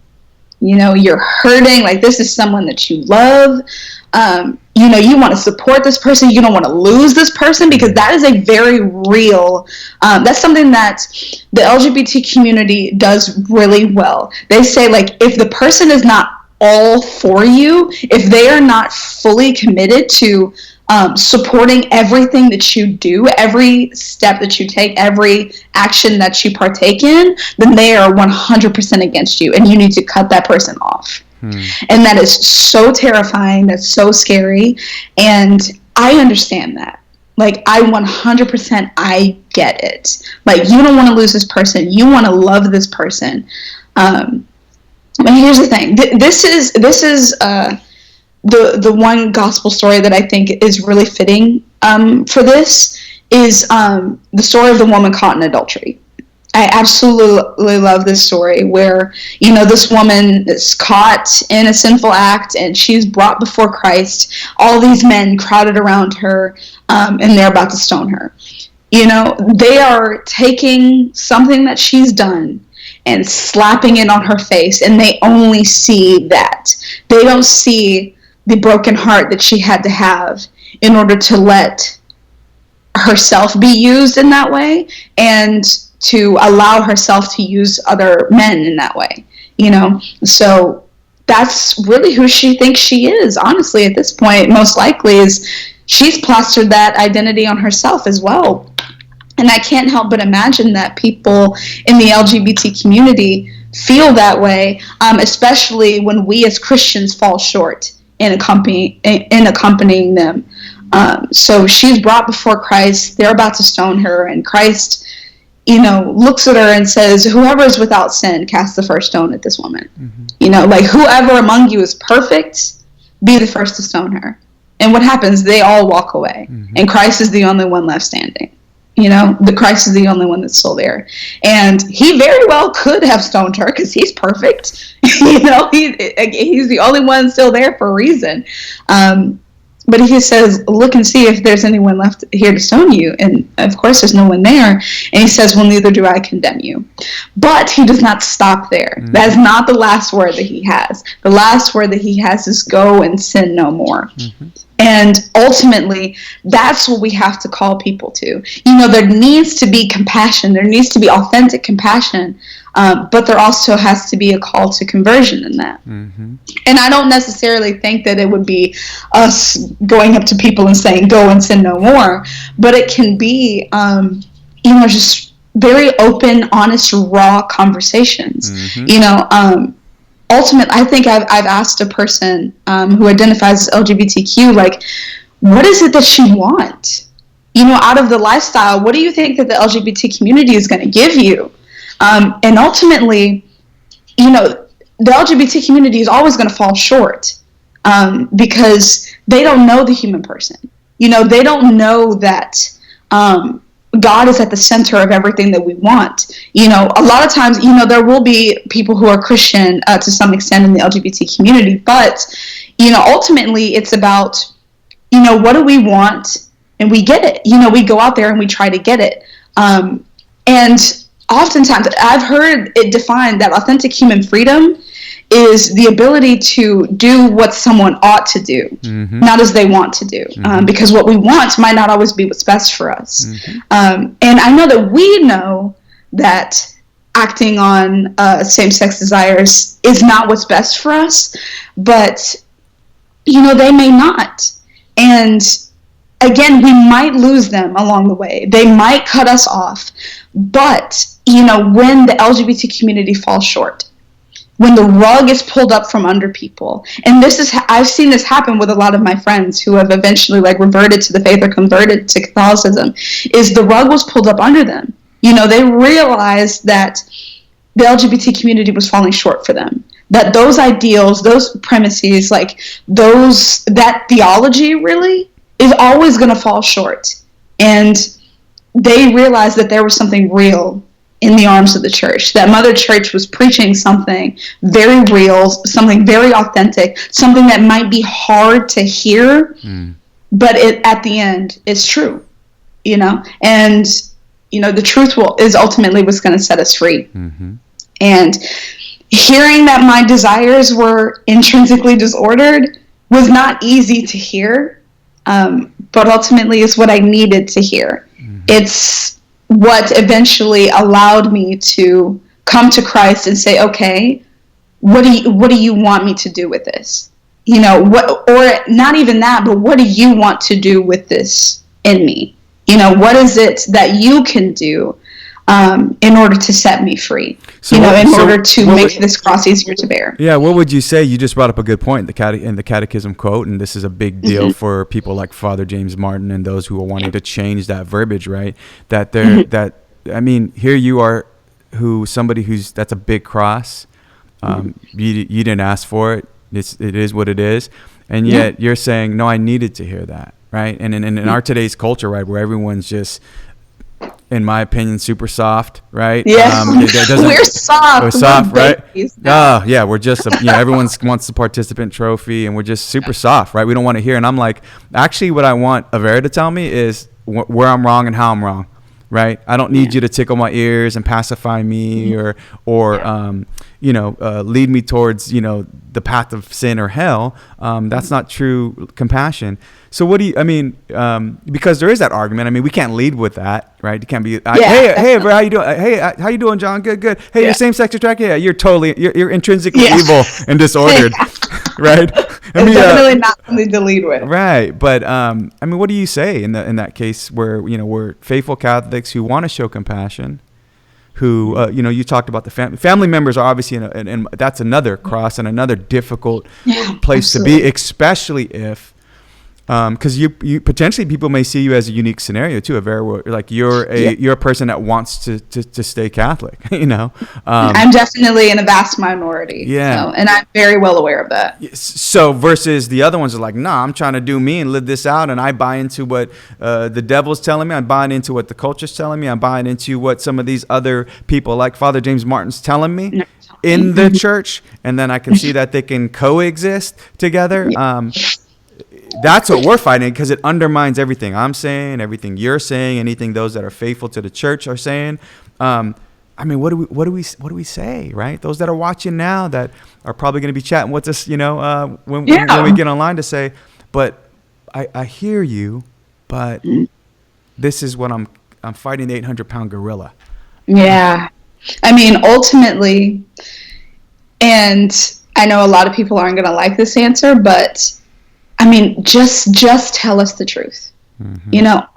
[SPEAKER 3] You're hurting. This is someone that you love. You want to support this person. You don't want to lose this person because that is a very real, that's something that the LGBT community does really well. They say, if the person is not all for you, if they are not fully committed to supporting everything that you do, every step that you take, every action that you partake in, then they are 100% against you, and you need to cut that person off. And that is so terrifying. That's so scary. And I understand that. I 100%, I get it. You don't want to lose this person. You want to love this person. But here's the thing. This is the one gospel story that I think is really fitting for this is the story of the woman caught in adultery. I absolutely love this story where, this woman is caught in a sinful act and she's brought before Christ. All these men crowded around her and they're about to stone her. They are taking something that she's done and slapping it on her face, and they only see that. They don't see the broken heart that she had to have in order to let herself be used in that way and to allow herself to use other men in that way, So that's really who she thinks she is, honestly, at this point. Most likely is she's plastered that identity on herself as well. And I can't help but imagine that people in the LGBT community feel that way, especially when we as Christians fall short in accompanying them. So she's brought before Christ. They're about to stone her, and Christ, looks at her and says, whoever is without sin, cast the first stone at this woman. Whoever among you is perfect, be the first to stone her. And what happens? They all walk away. And Christ is the only one left standing. The Christ is the only one that's still there. And he very well could have stoned her because he's perfect. He's the only one still there for a reason. But he says, look and see if there's anyone left here to stone you. And of course, there's no one there. And he says, well, neither do I condemn you. But he does not stop there. That is not the last word that he has. The last word that he has is go and sin no more. And ultimately, that's what we have to call people to. There needs to be compassion. There needs to be authentic compassion. But there also has to be a call to conversion in that. And I don't necessarily think that it would be us going up to people and saying, go and sin no more. But it can be, just very open, honest, raw conversations. Ultimately, I think I've asked a person who identifies as LGBTQ, like, what is it that you want? Out of the lifestyle, what do you think that the LGBT community is going to give you? And ultimately, the LGBT community is always going to fall short because they don't know the human person. They don't know that God is at the center of everything that we want. A lot of times, there will be people who are Christian to some extent in the LGBT community, but, ultimately it's about, what do we want? And we get it. We go out there and we try to get it. And oftentimes I've heard it defined that authentic human freedom is the ability to do what someone ought to do, not as they want to do, because what we want might not always be what's best for us. And I know that we know that acting on same-sex desires is not what's best for us, but, they may not. And again, we might lose them along the way. They might cut us off. But, when the LGBT community falls short, when the rug is pulled up from under people, and I've seen this happen with a lot of my friends who have eventually reverted to the faith or converted to Catholicism, is the rug was pulled up under them. They realized that the LGBT community was falling short for them. That those ideals, those premises, that theology really is always going to fall short. And they realized that there was something real in the arms of the church, that Mother Church was preaching something very real, something very authentic, something that might be hard to hear, but at the end is true, and the truth is ultimately what's going to set us free. And hearing that my desires were intrinsically disordered was not easy to hear, but ultimately is what I needed to hear. It's what eventually allowed me to come to Christ and say, okay, what do you want me to do with this? Or not even that, but what do you want to do with this in me? What is it that you can do in order to set me free? In order to make this cross easier to bear.
[SPEAKER 4] Yeah, what would you say? You just brought up a good point in the Catechism quote, and this is a big deal for people like Father James Martin and those who are wanting to change that verbiage, right? That here you are, that's a big cross. You didn't ask for it. It is what it is, and yet you're saying, no, I needed to hear that, right? And in our today's culture, right, where everyone's just, in my opinion, super soft, right?
[SPEAKER 3] Yeah, we're soft.
[SPEAKER 4] We're soft, right? Yeah, we're just, everyone wants the participant trophy, and we're just super soft, right? We don't want to hear. And I'm like, actually, what I want Avera to tell me is where I'm wrong and how I'm wrong, right? I don't need you to tickle my ears and pacify me or lead me towards, the path of sin or hell. That's not true compassion. So what do you, because there is that argument. We can't lead with that, right? You can't be, hey, how you doing? Hey, how you doing, John? Good. Hey, you're same-sex attracted? Yeah, you're intrinsically evil and disordered, right?
[SPEAKER 3] It's definitely not something to lead with.
[SPEAKER 4] Right. But, what do you say in that case where, we're faithful Catholics who want to show compassion, who, you talked about the family members are obviously, and that's another cross and another difficult place to be, especially if, because you potentially people may see you as a unique scenario too, like you're a person that wants to stay Catholic, I'm
[SPEAKER 3] definitely in a vast minority, and I'm very well aware of that.
[SPEAKER 4] So versus the other ones are like, nah, I'm trying to do me and live this out, and I buy into what the devil's telling me, I'm buying into what the culture's telling me, I'm buying into what some of these other people like Father James Martin's telling me in the church, and then I can see that they can coexist together. That's what we're fighting, because it undermines everything I'm saying, everything you're saying, anything those that are faithful to the church are saying. What do we say, right? Those that are watching now that are probably going to be chatting with us, when we get online to say, but I hear you, but this is what I'm fighting the 800-pound gorilla.
[SPEAKER 3] Yeah, ultimately, and I know a lot of people aren't going to like this answer, but just tell us the truth.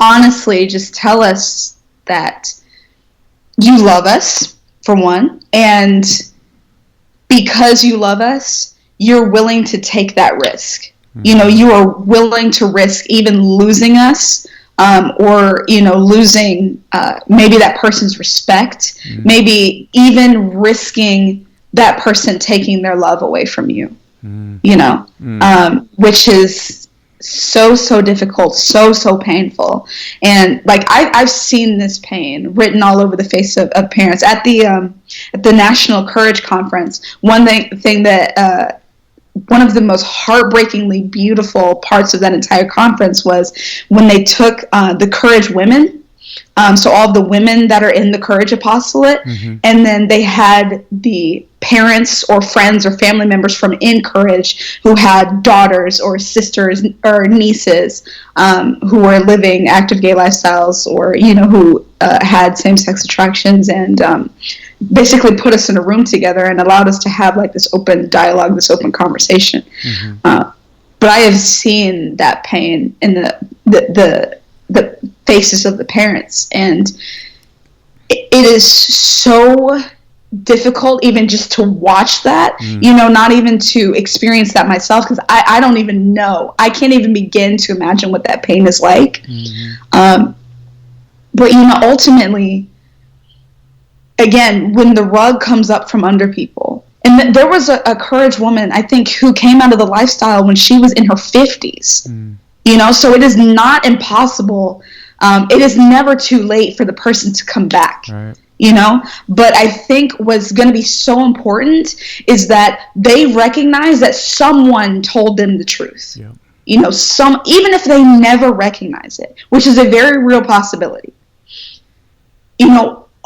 [SPEAKER 3] Honestly, just tell us that you love us, for one, and because you love us, you're willing to take that risk. You are willing to risk even losing us, or losing maybe that person's respect, maybe even risking that person taking their love away from you. Which is so difficult, so painful. And like I've seen this pain written all over the face of parents at the National Courage Conference. One thing that one of the most heartbreakingly beautiful parts of that entire conference was when they took the Courage women, so all the women that are in the Courage Apostolate, and then they had the parents or friends or family members from in Courage who had daughters or sisters or nieces who were living active gay lifestyles, or who had same-sex attractions, and basically put us in a room together and allowed us to have like this open dialogue, this open conversation. But I have seen that pain in the faces of the parents, and it is so difficult even just to watch that, not even to experience that myself, because I don't even know. I can't even begin to imagine what that pain is like. But ultimately, again, when the rug comes up from under people, and there was a Courage woman, I think, who came out of the lifestyle when she was in her 50s. So it is not impossible. It is never too late for the person to come back. Right. But I think what's going to be so important is that they recognize that someone told them the truth. Yep. Even if they never recognize it, which is a very real possibility.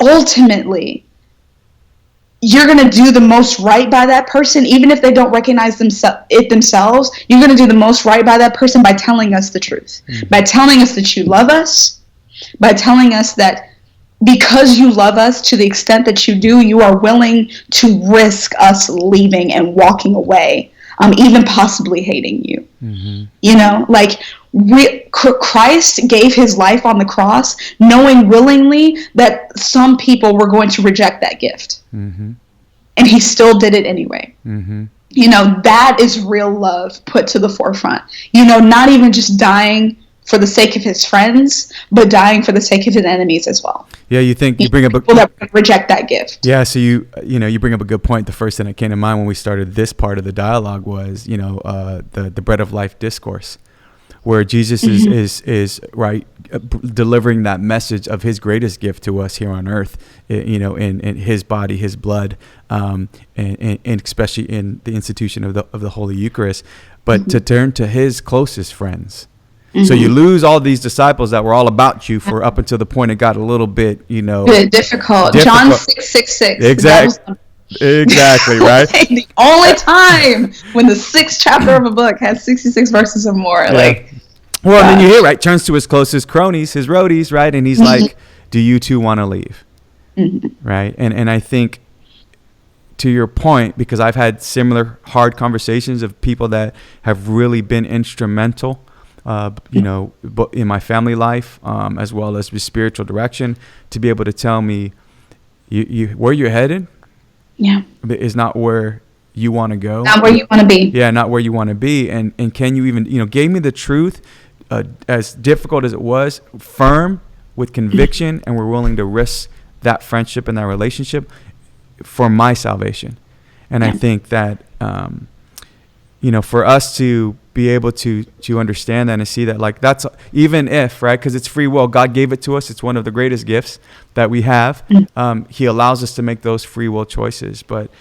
[SPEAKER 3] Ultimately, you're going to do the most right by that person, even if they don't recognize it themselves. You're going to do the most right by that person by telling us the truth, by telling us that you love us, by telling us that because you love us to the extent that you do, you are willing to risk us leaving and walking away, even possibly hating you. Christ gave his life on the cross knowing willingly that some people were going to reject that gift. And he still did it anyway. That is real love put to the forefront. Not even just dying for the sake of his friends, but dying for the sake of his enemies as well.
[SPEAKER 4] Yeah, you bring up
[SPEAKER 3] people that reject that gift.
[SPEAKER 4] Yeah, so you bring up a good point. The first thing that came to mind when we started this part of the dialogue was the bread of life discourse, where Jesus is right delivering that message of his greatest gift to us here on earth, in his body, his blood, and especially in the institution of the Holy Eucharist, but to turn to his closest friends. So you lose all these disciples that were all about you for up until the point it got a little bit,
[SPEAKER 3] difficult. John 6:66.
[SPEAKER 4] Exactly, right?
[SPEAKER 3] The only time when the 6th chapter of a book has 66 verses or more. Yeah.
[SPEAKER 4] Well, and then you hear, right, turns to his closest cronies, his roadies, right? And he's like, do you two want to leave? Right? And I think, to your point, because I've had similar hard conversations of people that have really been instrumental, in my family life, as well as with spiritual direction, to be able to tell me, you where you're headed, is not where you want to go.
[SPEAKER 3] Not where you want to be.
[SPEAKER 4] Yeah, not where you want to be. And can you even, gave me the truth, as difficult as it was, firm with conviction, and we're willing to risk that friendship and that relationship for my salvation. And I think that, for us to be able to understand that and see that, like, that's, even if, right, because it's free will, God gave it to us. It's one of the greatest gifts that we have. He allows us to make those free will choices, but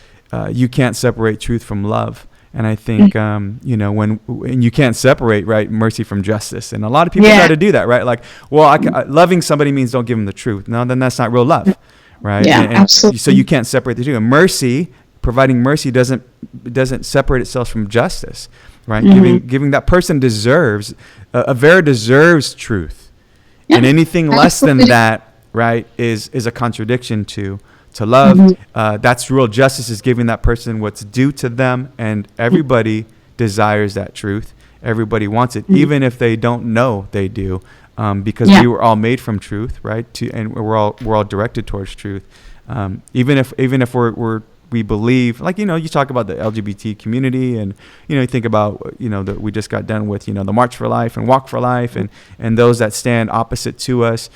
[SPEAKER 4] you can't separate truth from love. And I think, when you can't separate, right, mercy from justice. And a lot of people try to do that, right? Like, well, loving somebody means don't give them the truth. No, then that's not real love, right?
[SPEAKER 3] Yeah,
[SPEAKER 4] and
[SPEAKER 3] absolutely.
[SPEAKER 4] So you can't separate the two. And mercy, providing mercy doesn't separate itself from justice, right? Giving that person deserves, Avera deserves truth. And anything less than that, right, is a contradiction to love. That's real justice, is giving that person what's due to them, and everybody desires that truth. Everybody wants it, even if they don't know they do. because we were all made from truth, right? And we're all directed towards truth. Even if we believe, like, you talk about the LGBT community, and you think about that we just got done with the March for Life and Walk for Life, and those that stand opposite to us,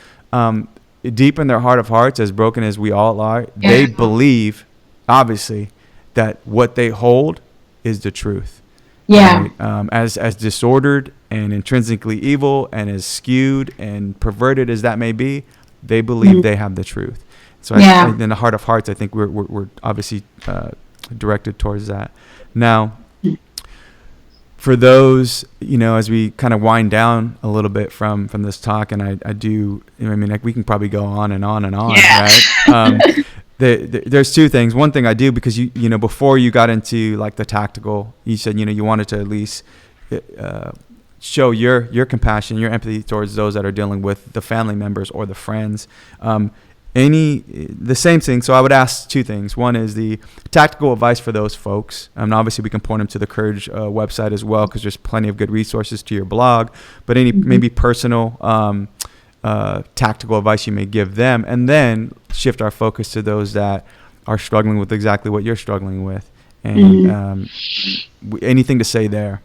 [SPEAKER 4] deep in their heart of hearts, as broken as we all are, they believe, obviously, that what they hold is the truth.
[SPEAKER 3] Yeah.
[SPEAKER 4] And, as disordered and intrinsically evil and as skewed and perverted as that may be, they believe they have the truth. So in the heart of hearts, I think we're obviously directed towards that. Now, for those, as we kind of wind down a little bit from this talk, and I do, like, we can probably go on and on and on, right? There's two things. One thing I do, because before you got into like the tactical, you said you wanted to at least show your compassion, your empathy towards those that are dealing with the family members or the friends. The same thing. So I would ask two things. One is the tactical advice for those folks. Obviously we can point them to the Courage website as well, because there's plenty of good resources to your blog, but any maybe personal tactical advice you may give them, and then shift our focus to those that are struggling with exactly what you're struggling with. And anything to say there?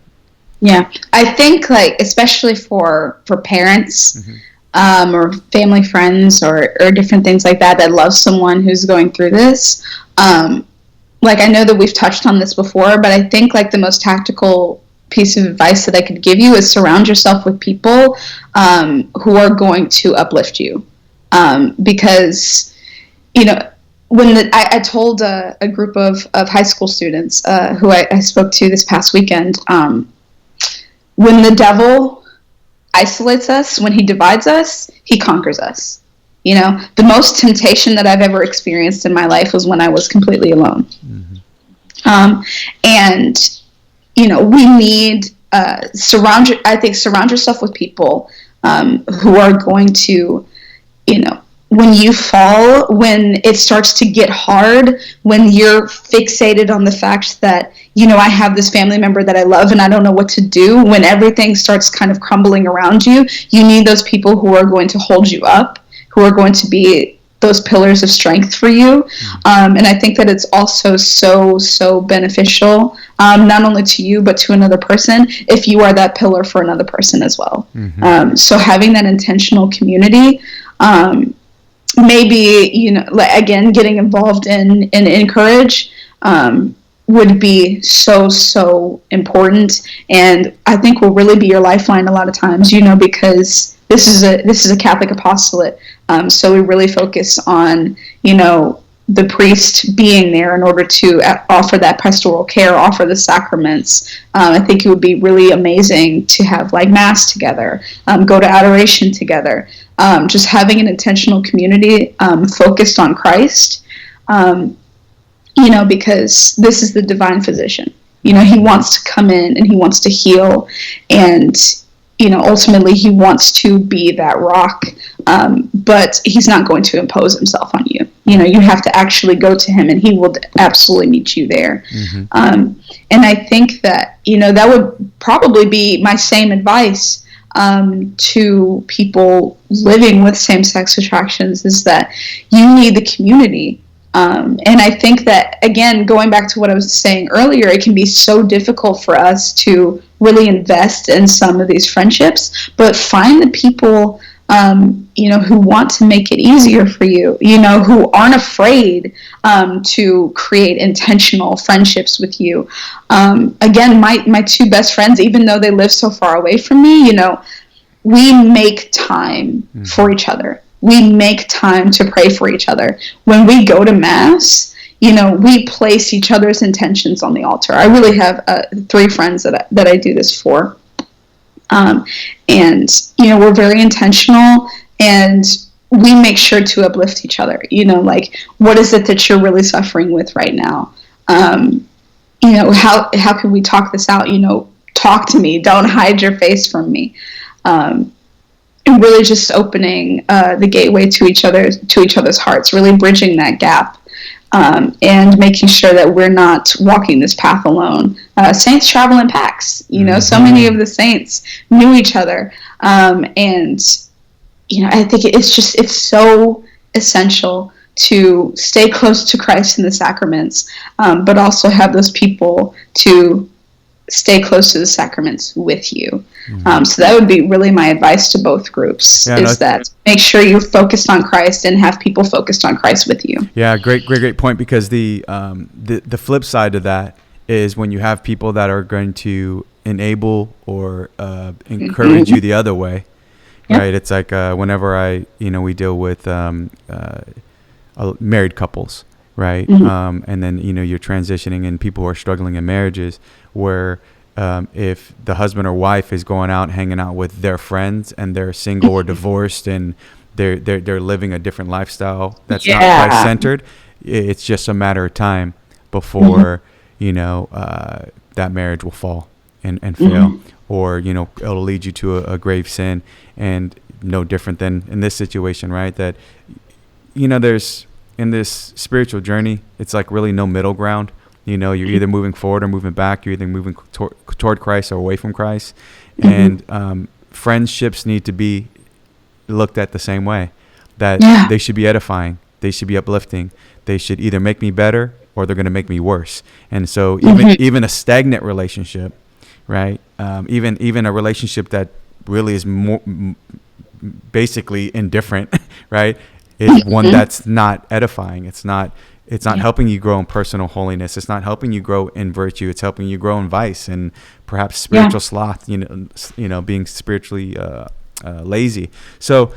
[SPEAKER 3] Yeah, I think, like, especially for parents, or family, friends, or different things like that love someone who's going through this. Like, I know that we've touched on this before, but I think, like, the most tactical piece of advice that I could give you is surround yourself with people who are going to uplift you. Because, when I told a group of high school students who I spoke to this past weekend, when the devil isolates us, when he divides us, he conquers us. The most temptation that I've ever experienced in my life was when I was completely alone. And we need surround yourself with people who are going to, when you fall, when it starts to get hard, when you're fixated on the fact that, I have this family member that I love and I don't know what to do, when everything starts kind of crumbling around you, you need those people who are going to hold you up, who are going to be those pillars of strength for you. And I think that it's also so beneficial, not only to you, but to another person, if you are that pillar for another person as well. So having that intentional community, maybe, again, getting involved in Encourage, would be so important, and I think will really be your lifeline a lot of times, because this is a Catholic apostolate, so we really focus on the priest being there in order to offer that pastoral care, offer the sacraments. I think it would be really amazing to have, like, Mass together, go to adoration together, just having an intentional community focused on Christ. Because this is the divine physician. He wants to come in and he wants to heal, and, ultimately he wants to be that rock, but he's not going to impose himself on you. You have to actually go to him, and he will absolutely meet you there. And I think that, that would probably be my same advice to people living with same-sex attractions, is that you need the community. And I think that, again, going back to what I was saying earlier, it can be so difficult for us to really invest in some of these friendships, but find the people, who want to make it easier for you, who aren't afraid to create intentional friendships with you. Again, my two best friends, even though they live so far away from me, we make time for each other. We make time to pray for each other. When we go to Mass, we place each other's intentions on the altar. I really have 3 friends that I do this for. And, we're very intentional, and we make sure to uplift each other. Like, what is it that you're really suffering with right now? How can we talk this out? Talk to me. Don't hide your face from me. And really just opening the gateway to each other's hearts, really bridging that gap, and making sure that we're not walking this path alone. Saints travel in packs. So many of the saints knew each other, and I think it's so essential to stay close to Christ in the sacraments, but also have those people to stay close to the sacraments with you. So that would be really my advice to both groups, that make sure you're focused on Christ and have people focused on Christ with you.
[SPEAKER 4] Yeah, great point, because the flip side of that is when you have people that are going to enable or encourage you the other way, right? It's like whenever we deal with married couples, right? And then, you're transitioning and people who are struggling in marriages where if the husband or wife is going out, hanging out with their friends and they're single or divorced and they're living a different lifestyle that's not Christ-centered, it's just a matter of time before, that marriage will fall and fail, or, it'll lead you to a grave sin. And no different than in this situation, right? That, there's, in this spiritual journey, it's like really no middle ground. You're either moving forward or moving back. You're either moving toward Christ or away from Christ. And friendships need to be looked at the same way, that they should be edifying. They should be uplifting. They should either make me better or they're going to make me worse. And so even a stagnant relationship, right? Even a relationship that really is more basically indifferent, right? Is one that's not edifying. It's not helping you grow in personal holiness. It's not helping you grow in virtue. It's helping you grow in vice and perhaps spiritual sloth, being spiritually lazy. So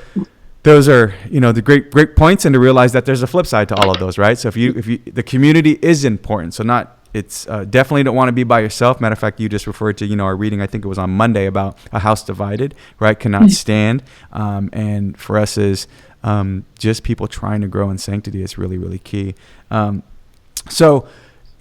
[SPEAKER 4] those are, the great points, and to realize that there's a flip side to all of those, right? So if you the community is important. So it's definitely don't want to be by yourself. Matter of fact, you just referred to, our reading, I think it was on Monday, about a house divided, right? Cannot stand. And for us is just people trying to grow in sanctity is really, really key. So,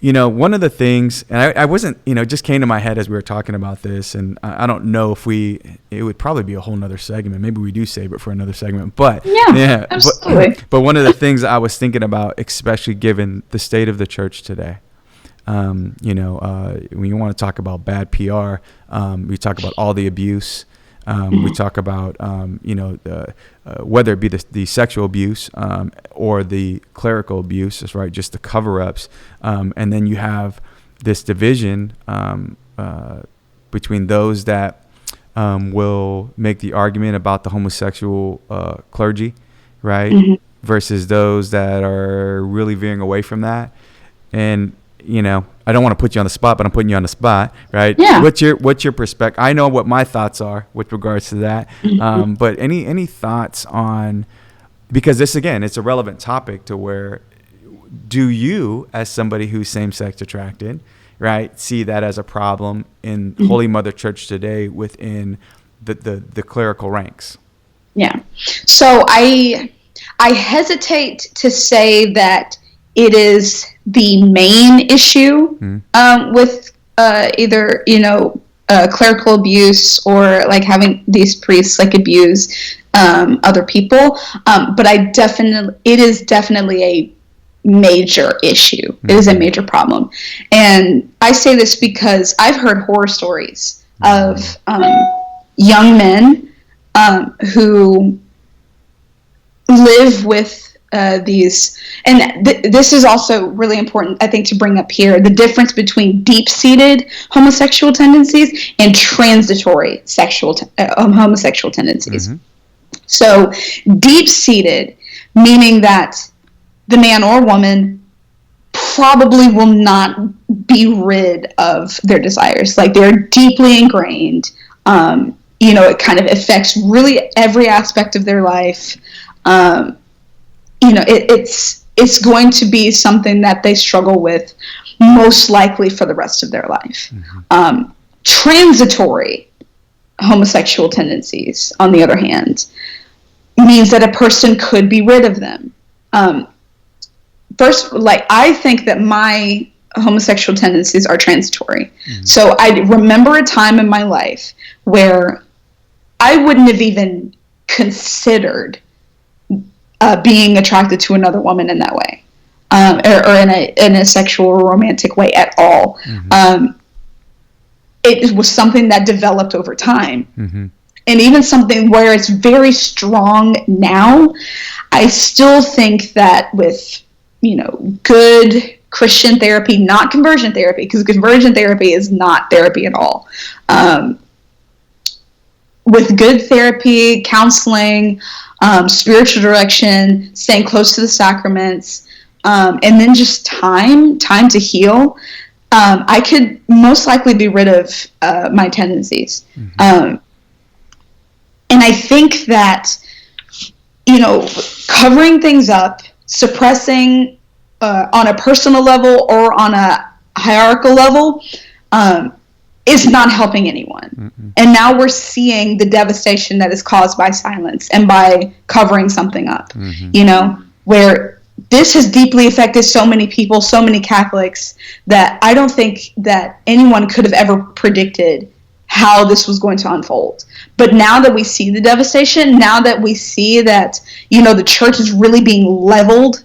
[SPEAKER 4] one of the things, and I wasn't, it just came to my head as we were talking about this, and I don't know if it would probably be a whole nother segment. Maybe we do save it for another segment, but
[SPEAKER 3] absolutely.
[SPEAKER 4] But one of the things I was thinking about, especially given the state of the church today, when you want to talk about bad PR, we talk about all the abuse. We talk about, whether it be the sexual abuse or the clerical abuse, right? Just the cover-ups. And then you have this division between those that will make the argument about the homosexual clergy, right? Versus those that are really veering away from that. And I don't want to put you on the spot, but I'm putting you on the spot, right?
[SPEAKER 3] Yeah.
[SPEAKER 4] What's your perspective? I know what my thoughts are with regards to that. But any thoughts on, because this, again, it's a relevant topic to where, do you, as somebody who's same-sex attracted, right, see that as a problem in Holy Mother Church today within the clerical ranks?
[SPEAKER 3] Yeah. So I hesitate to say that it is the main issue with either clerical abuse or like having these priests like abuse other people, but it is definitely a major issue. It is a major problem, and I say this because I've heard horror stories of young men who live with these, and this is also really important, I think, to bring up here, the difference between deep-seated homosexual tendencies and transitory homosexual tendencies. So deep-seated, meaning that the man or woman probably will not be rid of their desires. Like, they're deeply ingrained. It kind of affects really every aspect of their life. It's going to be something that they struggle with most likely for the rest of their life. Transitory homosexual tendencies, on the other hand, means that a person could be rid of them. First, I think that my homosexual tendencies are transitory. So I remember a time in my life where I wouldn't have even considered being attracted to another woman in that way, or in a sexual or romantic way at all. It was something that developed over time. and even something where it's very strong now, I still think that with, good Christian therapy, not conversion therapy, because conversion therapy is not therapy at all. With good therapy, counseling, spiritual direction, staying close to the sacraments, and then just time to heal, I could most likely be rid of my tendencies. Mm-hmm. And I think that, covering things up, suppressing on a personal level or on a hierarchical level is not helping anyone. Mm-hmm. And now we're seeing the devastation that is caused by silence and by covering something up, mm-hmm. Where this has deeply affected so many people, so many Catholics, that I don't think that anyone could have ever predicted how this was going to unfold. But now that we see the devastation, now that we see that, the church is really being leveled,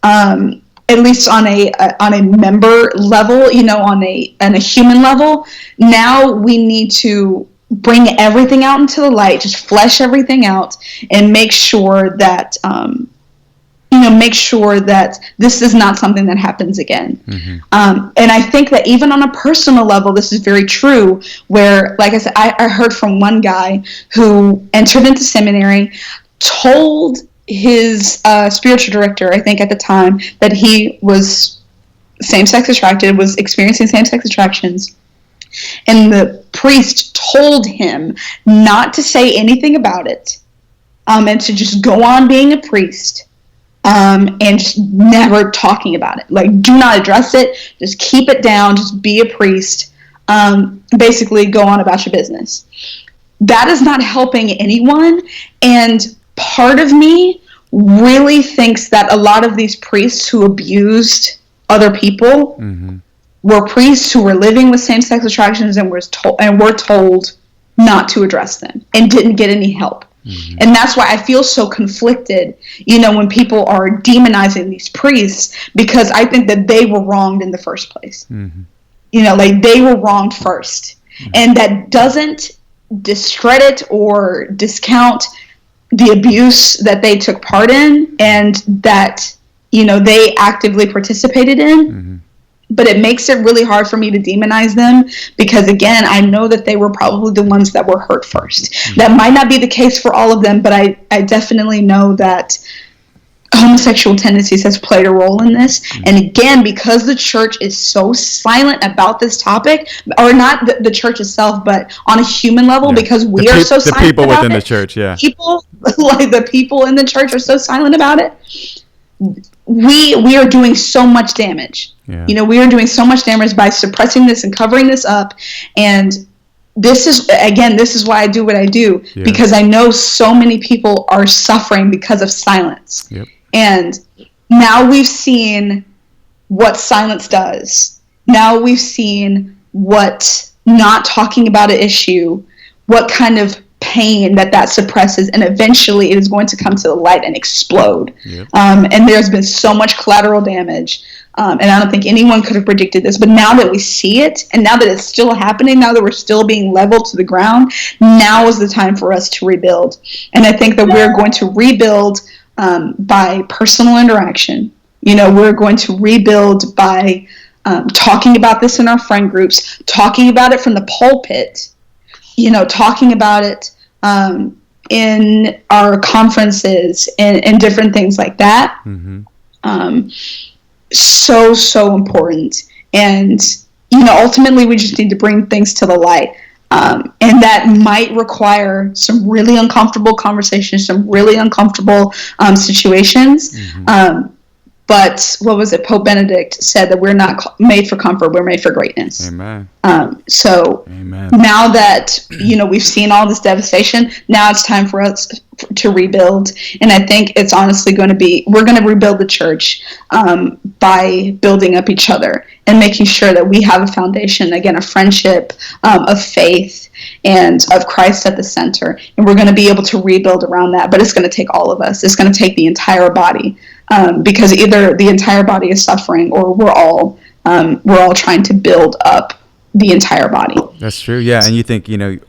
[SPEAKER 3] at least on a member level, on a human level, now we need to bring everything out into the light, just flesh everything out, and make sure that, this is not something that happens again. Mm-hmm. And I think that even on a personal level, this is very true, where, like I said, I heard from one guy who entered into seminary, told his spiritual director, I think at the time, that he was same-sex attracted, was experiencing same-sex attractions. And the priest told him not to say anything about it, and to just go on being a priest. And just never talking about it. Like, do not address it. Just keep it down. Just be a priest. Basically, go on about your business. That is not helping anyone. And part of me really thinks that a lot of these priests who abused other people mm-hmm. were priests who were living with same-sex attractions and were told not to address them and didn't get any help. Mm-hmm. And that's why I feel so conflicted, when people are demonizing these priests, because I think that they were wronged in the first place. Mm-hmm. They were wronged first. Mm-hmm. And that doesn't discredit or discount the abuse that they took part in and that, they actively participated in. Mm-hmm. But it makes it really hard for me to demonize them because, again, I know that they were probably the ones that were hurt first. Mm-hmm. That might not be the case for all of them, but I definitely know that homosexual tendencies has played a role in this. Mm-hmm. And again, because the church is so silent about this topic, or not the church itself, but on a human level, because we are so silent about it. The people within the church, yeah. People, like the people in the church are so silent about it. We are doing so much damage. Yeah. We are doing so much damage by suppressing this and covering this up. And this is why I do what I do, because I know so many people are suffering because of silence. Yep. And now we've seen what silence does. Now we've seen what not talking about an issue, what kind of pain that suppresses, and eventually it is going to come to the light and explode. Yep. And there's been so much collateral damage, and I don't think anyone could have predicted this, but now that we see it, and now that it's still happening, now that we're still being leveled to the ground, now is the time for us to rebuild. And I think that we're going to rebuild by personal interaction. We're going to rebuild by talking about this in our friend groups, talking about it from the pulpit, talking about it in our conferences and different things like that. Mm-hmm. So important. And, ultimately we just need to bring things to the light. And that might require some really uncomfortable conversations, some really uncomfortable situations. Mm-hmm. But what was it? Pope Benedict said that we're not made for comfort, we're made for greatness. Amen. Amen. Now that, we've seen all this devastation, now it's time for us to rebuild. And I think it's honestly we're going to rebuild the church by building up each other and making sure that we have a foundation, again, of friendship, of faith, and of Christ at the center. And we're going to be able to rebuild around that. But it's going to take all of us. It's going to take the entire body. Because either the entire body is suffering or we're all trying to build up the entire body.
[SPEAKER 4] That's true. Yeah. And you think, if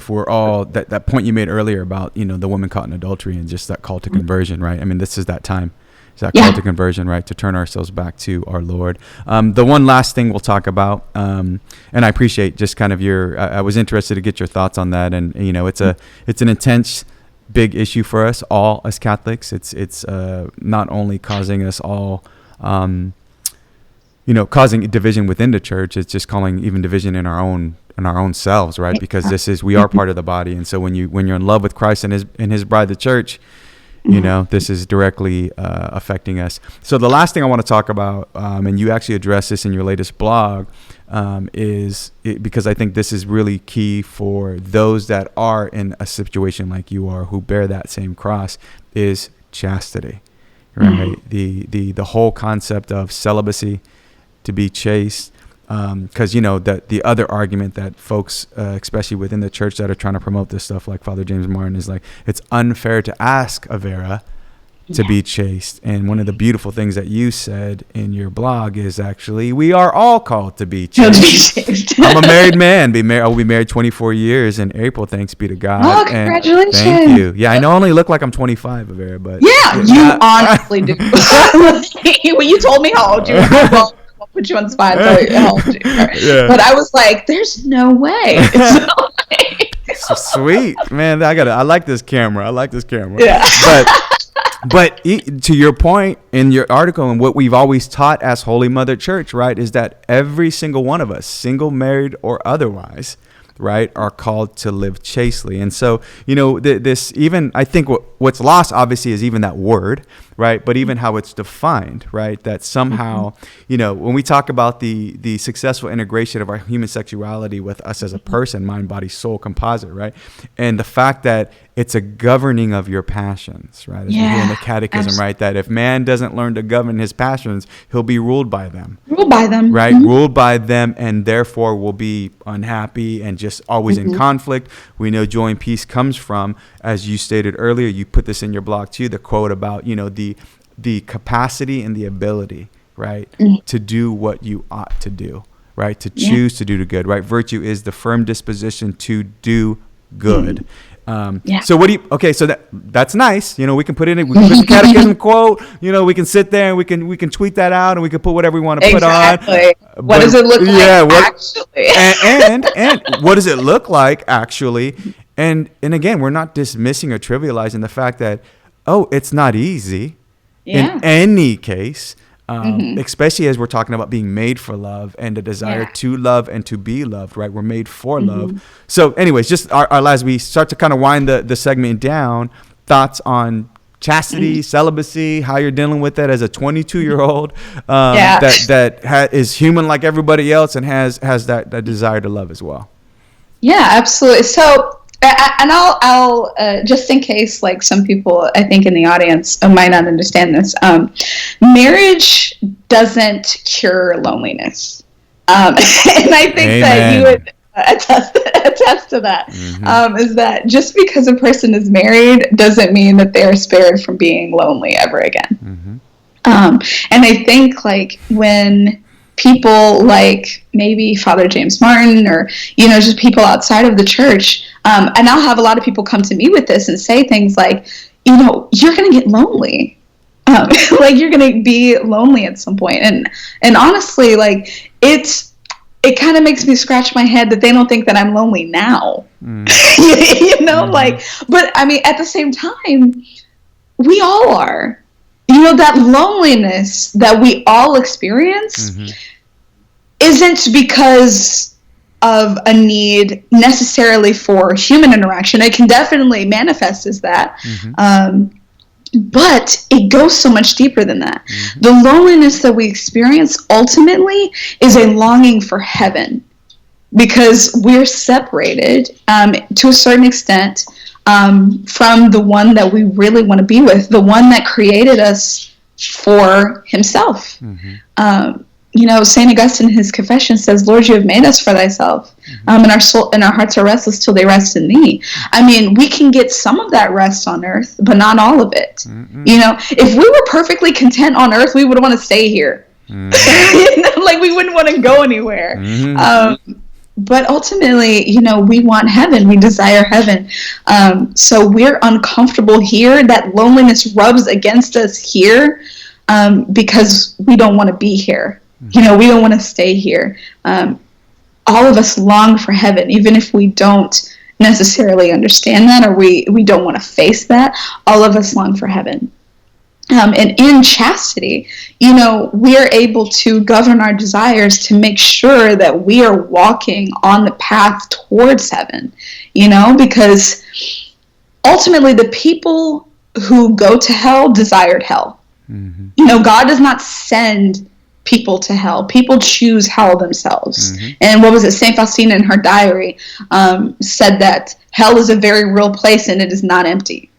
[SPEAKER 4] we're all that point you made earlier about, the woman caught in adultery and just that call to conversion, right? I mean, this is that time. It's that call to conversion, right? To turn ourselves back to our Lord. The one last thing we'll talk about, and I appreciate just kind of I was interested to get your thoughts on that. And, it's an intense, big issue for us all as Catholics. It's not only causing us all, causing division within the church. It's just calling even division in our own selves, right? Because we are part of the body. And so when you're in love with Christ and his bride, the church, this is directly affecting us. So the last thing I want to talk about, and you actually address this in your latest blog, because I think this is really key for those that are in a situation like you are, who bear that same cross, is chastity, right? The whole concept of celibacy, to be chaste. Because that the other argument that folks, especially within the church that are trying to promote this stuff, like Father James Martin, is like, it's unfair to ask Avera to be chaste. And one of the beautiful things that you said in your blog is actually, we are all called to be chaste. I'm a married man. I will be married 24 years in April, thanks be to God.
[SPEAKER 3] Oh, congratulations.
[SPEAKER 4] And thank you. Yeah, I know I only look like I'm 25, Avera, but
[SPEAKER 3] you honestly do. When you told me how old you were, put you on the spot. But I was like, there's no way.
[SPEAKER 4] So sweet, man. I like this camera.
[SPEAKER 3] Yeah.
[SPEAKER 4] But to your point in your article, and what we've always taught as Holy Mother Church, right, is that every single one of us, single, married, or otherwise, right, are called to live chastely. And so, this, even, I think what's lost obviously is even that word, right? But even how it's defined, right? That somehow, when we talk about the successful integration of our human sexuality with us as a person, mind, body, soul composite, right? And the fact that it's a governing of your passions, right? As we hear in the catechism, right? That if man doesn't learn to govern his passions, he'll be ruled by them. Right? Ruled by them, and therefore will be unhappy and just always in conflict. We know joy and peace comes from, as you stated earlier, you put this in your blog too, the quote about, the capacity and the ability, right, to do what you ought to do, right? To choose to do the good, right? Virtue is the firm disposition to do good. So so that's nice. We can put in we can put the catechism quote, we can sit there and we can tweet that out, and we can put whatever we want to put on.
[SPEAKER 3] What does it look like actually?
[SPEAKER 4] and what does it look like actually? And again, we're not dismissing or trivializing the fact that, it's not easy in any case. Especially as we're talking about being made for love and a desire to love and to be loved, right? We're made for love. So anyways, just our as we start to kind of wind the segment down, thoughts on chastity, celibacy, how you're dealing with that as a 22-year-old that is human like everybody else and has that desire to love as well. Yeah,
[SPEAKER 3] absolutely. So, and I'll just in case, like, some people, I think, in the audience might not understand this, marriage doesn't cure loneliness. And I think that you would attest to that, is that just because a person is married doesn't mean that they're spared from being lonely ever again. And I think, like, when people like maybe Father James Martin or, just people outside of the church, and I'll have a lot of people come to me with this and say things like, you're going to get lonely. Like, you're going to be lonely at some point. And honestly, like, it kind of makes me scratch my head that they don't think that I'm lonely now. Like, but I mean, at the same time, we all are. That loneliness that we all experience isn't because of a need necessarily for human interaction. It can definitely manifest as that. But it goes so much deeper than that. The loneliness that we experience ultimately is a longing for heaven, because we're separated to a certain extent from the one that we really want to be with, the one that created us for himself. St. Augustine in his Confession says, Lord, you have made us for thyself, and our soul and our hearts are restless till they rest in thee. I mean, we can get some of that rest on earth, but not all of it. If we were perfectly content on earth, we would want to stay here. Like, we wouldn't want to go anywhere. But ultimately, we want heaven. We desire heaven. So we're uncomfortable here. That loneliness rubs against us here because we don't want to be here. We don't want to stay here. All of us long for heaven, even if we don't necessarily understand that, or we don't want to face that. All of us long for heaven. And in chastity, we are able to govern our desires to make sure that we are walking on the path towards heaven, because ultimately the people who go to hell desired hell. God does not send people to hell. People choose hell themselves. And what was it? St. Faustina in her diary said that hell is a very real place and it is not empty.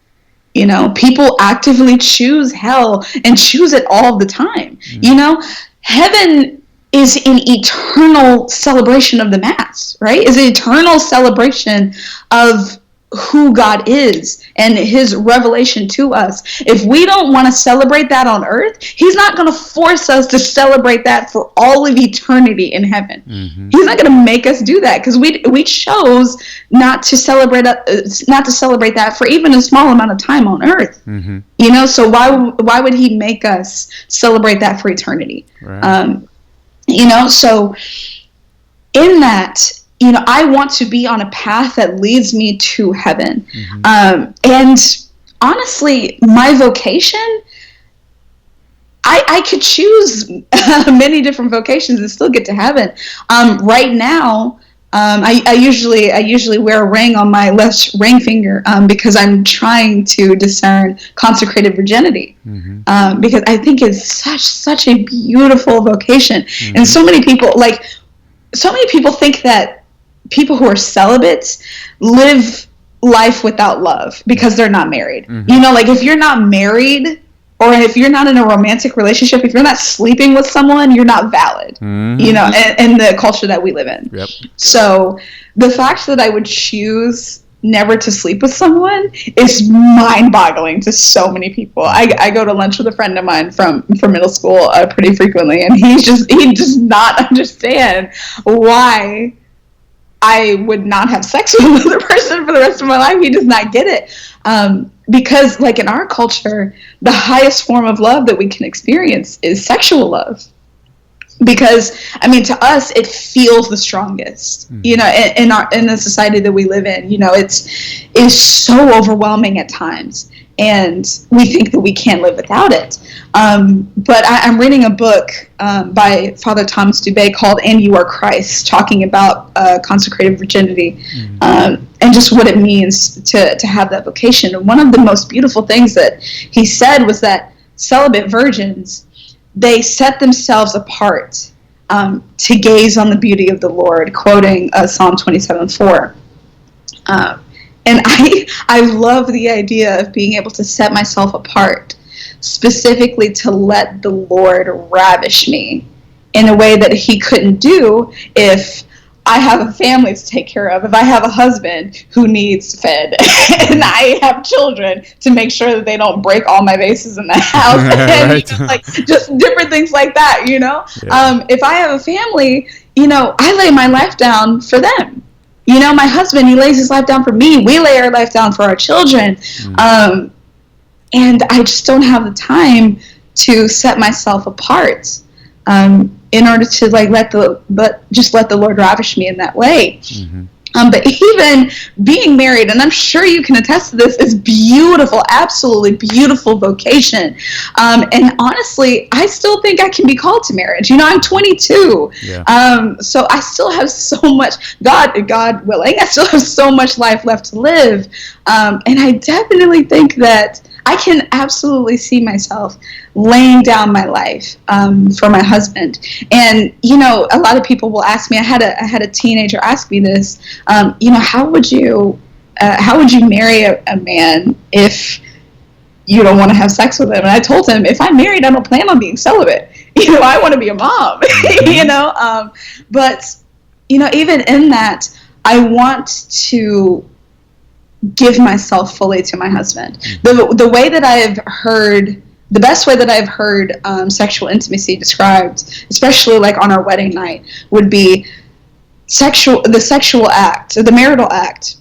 [SPEAKER 3] People actively choose hell and choose it all the time. Heaven is an eternal celebration of the Mass, right? Is an eternal celebration of who God is and his revelation to us. If we don't want to celebrate that on earth, he's not going to force us to celebrate that for all of eternity in heaven. He's not going to make us do that, because we chose not to celebrate that for even a small amount of time on earth. So why would he make us celebrate that for eternity? Right. So in that, I want to be on a path that leads me to heaven. And honestly, my vocation, I could choose many different vocations and still get to heaven. Right now, I usually wear a ring on my left ring finger because I'm trying to discern consecrated virginity, because I think it's such a beautiful vocation. And so many people think that people who are celibates live life without love because they're not married. If you're not married, or if you're not in a romantic relationship, if you're not sleeping with someone, you're not valid, in the culture that we live in. So the fact that I would choose never to sleep with someone is mind-boggling to so many people. I go to lunch with a friend of mine from middle school pretty frequently, and he does not understand why I would not have sex with another person for the rest of my life. He does not get it. Because in our culture, the highest form of love that we can experience is sexual love. Because, to us, it feels the strongest, in the society that we live in. It's so overwhelming at times, and we think that we can't live without it. But I'm reading a book by Father Thomas Dubay called "And You Are Christ," talking about consecrated virginity and just what it means to have that vocation. And one of the most beautiful things that he said was that celibate virgins, they set themselves apart to gaze on the beauty of the Lord, quoting Psalm 27:4. And I love the idea of being able to set myself apart specifically to let the Lord ravish me in a way that he couldn't do if I have a family to take care of, if I have a husband who needs fed, and I have children to make sure that they don't break all my vases in the house, and just different things like that, Yeah. If I have a family, I lay my life down for them. My husband, he lays his life down for me. We lay our life down for our children. And I just don't have the time to set myself apart in order to let the Lord ravish me in that way. But even being married, and I'm sure you can attest to this, is beautiful, absolutely beautiful vocation. And honestly, I still think I can be called to marriage. I'm 22. Yeah. So I still have so much, God willing, I still have so much life left to live. And I definitely think that I can absolutely see myself laying down my life for my husband. And a lot of people will ask me. I had a teenager ask me this. How would you marry a man if you don't want to have sex with him? And I told him, if I'm married, I don't plan on being celibate. I want to be a mom. But even in that, I want to give myself fully to my husband. The way that I have heard, the best way that I've heard sexual intimacy described, especially on our wedding night, would be the sexual act, or the marital act,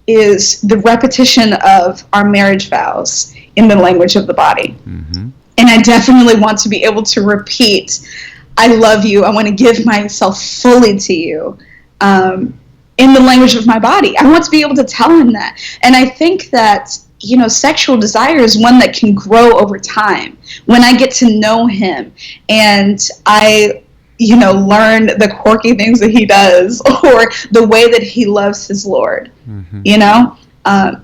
[SPEAKER 3] is the repetition of our marriage vows in the language of the body. Mm-hmm. And I definitely want to be able to repeat, I love you, I want to give myself fully to you, in the language of my body. I want to be able to tell him that. And I think that, sexual desire is one that can grow over time. When I get to know him and I, learn the quirky things that he does, or the way that he loves his Lord,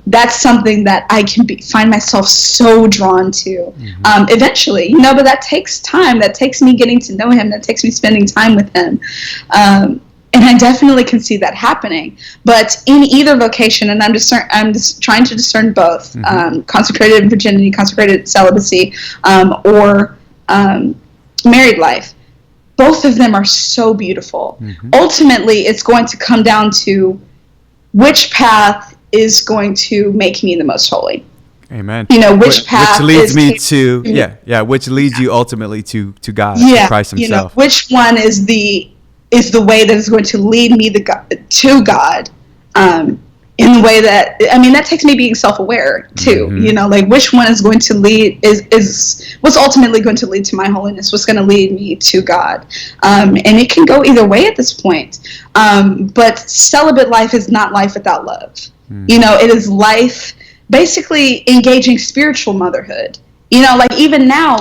[SPEAKER 3] that's something that I can find myself so drawn to, eventually, but that takes time. That takes me getting to know him. That takes me spending time with him. And I definitely can see that happening. But in either vocation, and I'm just trying to discern both, consecrated virginity, consecrated celibacy, or married life. Both of them are so beautiful. Mm-hmm. Ultimately, it's going to come down to which path is going to make me the most holy.
[SPEAKER 4] Amen.
[SPEAKER 3] Which path
[SPEAKER 4] leads me to which leads you ultimately to God, to Christ himself.
[SPEAKER 3] Which one is the way that is going to lead me to God, in the way that, that takes me being self-aware too. Mm-hmm. Which one is going to lead, is what's ultimately going to lead to my holiness, what's going to lead me to God. And it can go either way at this point. But celibate life is not life without love. Mm-hmm. It is life basically engaging spiritual motherhood. Even now,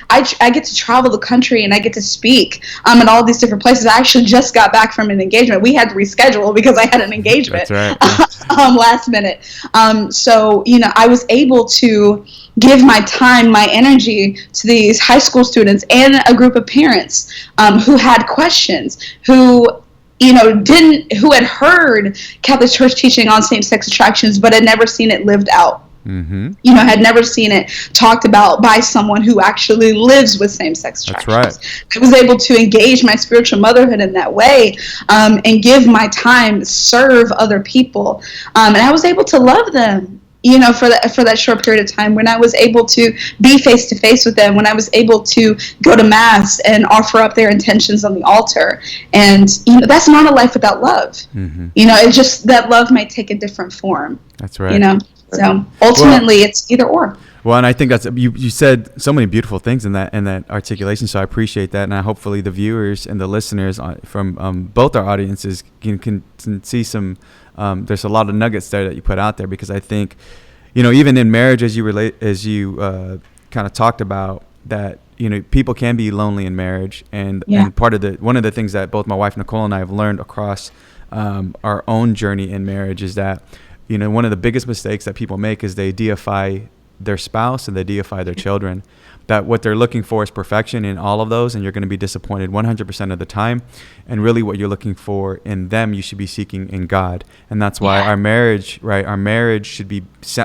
[SPEAKER 3] I get to travel the country and I get to speak in all these different places. I actually just got back from an engagement. We had to reschedule because I had an engagement.
[SPEAKER 4] That's right.
[SPEAKER 3] Last minute. So, I was able to give my time, my energy to these high school students and a group of parents who had questions, who had heard Catholic Church teaching on same-sex attractions, but had never seen it lived out. Mm-hmm. Had never seen it talked about by someone who actually lives with same-sex attractions.
[SPEAKER 4] That's right.
[SPEAKER 3] I was able to engage my spiritual motherhood in that way, and give my time, serve other people, and I was able to love them. For that short period of time, when I was able to be face to face with them, when I was able to go to mass and offer up their intentions on the altar, and that's not a life without love. Mm-hmm. It's just that love might take a different form.
[SPEAKER 4] That's right.
[SPEAKER 3] So ultimately, it's either or.
[SPEAKER 4] Well, and I think that's you said so many beautiful things in that articulation. So I appreciate that, and hopefully the viewers and the listeners from both our audiences can see some. There's a lot of nuggets there that you put out there, because I think, even in marriage, as you kind of talked about that, people can be lonely in marriage, and one of the things that both my wife Nicole and I have learned across our own journey in marriage is that, one of the biggest mistakes that people make is they deify their spouse and they deify their children. That what they're looking for is perfection in all of those, and you're going to be disappointed 100% of the time. And really what you're looking for in them, you should be seeking in God. And that's why our marriage should be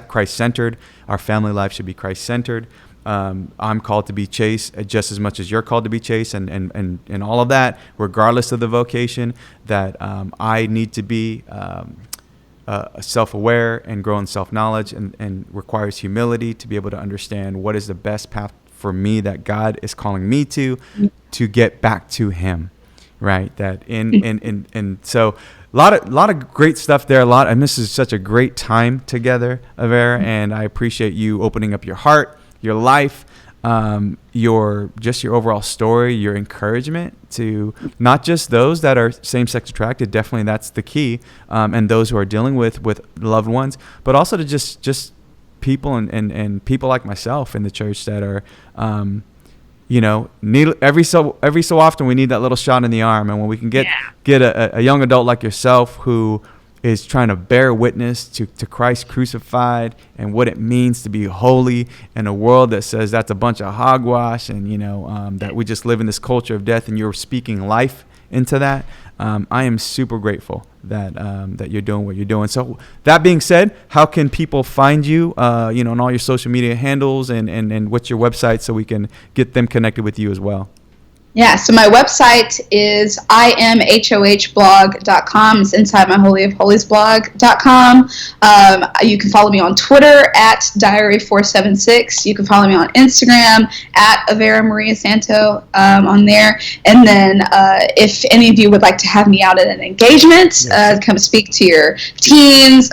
[SPEAKER 4] Christ-centered. Our family life should be Christ-centered. I'm called to be chaste just as much as you're called to be chaste, and all of that, regardless of the vocation, that I need to be self-aware and grow in self-knowledge, and requires humility to be able to understand what is the best path for me that God is calling me to get back to him, right? That and so a lot of great stuff there, and this is such a great time together, Avera, and I appreciate you opening up your heart, your life, your overall story, your encouragement to not just those that are same-sex attracted, definitely that's the key, and those who are dealing with loved ones, but also to just people and people like myself in the church that are need every so often we need that little shot in the arm. And when we can get a young adult like yourself who is trying to bear witness to Christ crucified and what it means to be holy in a world that says that's a bunch of hogwash, and that we just live in this culture of death, and you're speaking life into that. I am super grateful that you're doing what you're doing. So that being said, how can people find you, on all your social media handles, and what's your website so we can get them connected with you as well?
[SPEAKER 3] Yeah, so my website is imhohblog.com. It's inside my holyofholiesblog.com. You can follow me on Twitter at diary476. You can follow me on Instagram at Avera Maria Santo on there. And then if any of you would like to have me out at an engagement, come speak to your teens,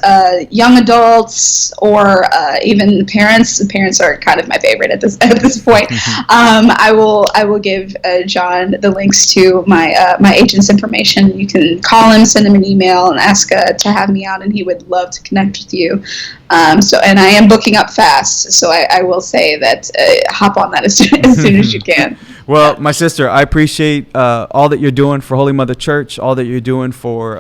[SPEAKER 3] young adults, or even parents. Parents are kind of my favorite at this point. I will give John the links to my agent's information. You can call him, send him an email, and ask to have me out, and he would love to connect with you. And I am booking up fast, so I will say that hop on that as soon as you can.
[SPEAKER 4] Well, my sister, I appreciate all that you're doing for Holy Mother Church, all that you're doing for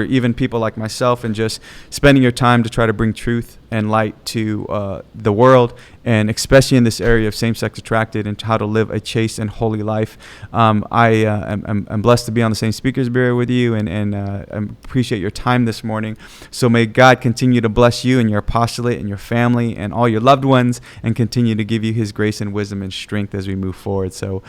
[SPEAKER 4] even people like myself, and just spending your time to try to bring truth and light to the world, and especially in this area of same-sex attracted and how to live a chaste and holy life. I'm blessed to be on the same speakers bureau with you, and appreciate your time this morning. So may God continue to bless you and your apostolate and your family and all your loved ones, and continue to give you his grace and wisdom and strength as we move forward. So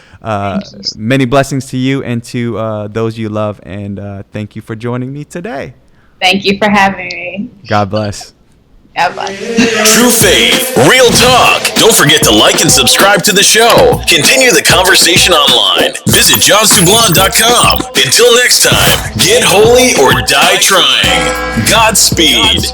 [SPEAKER 4] many blessings to you and to those you love, and thank you for joining me today.
[SPEAKER 3] Thank you for having me.
[SPEAKER 4] God bless.
[SPEAKER 3] God bless.
[SPEAKER 2] True faith, real talk. Don't forget to like and subscribe to the show. Continue the conversation online. Visit johnsublon.com. Until next time, get holy or die trying. Godspeed.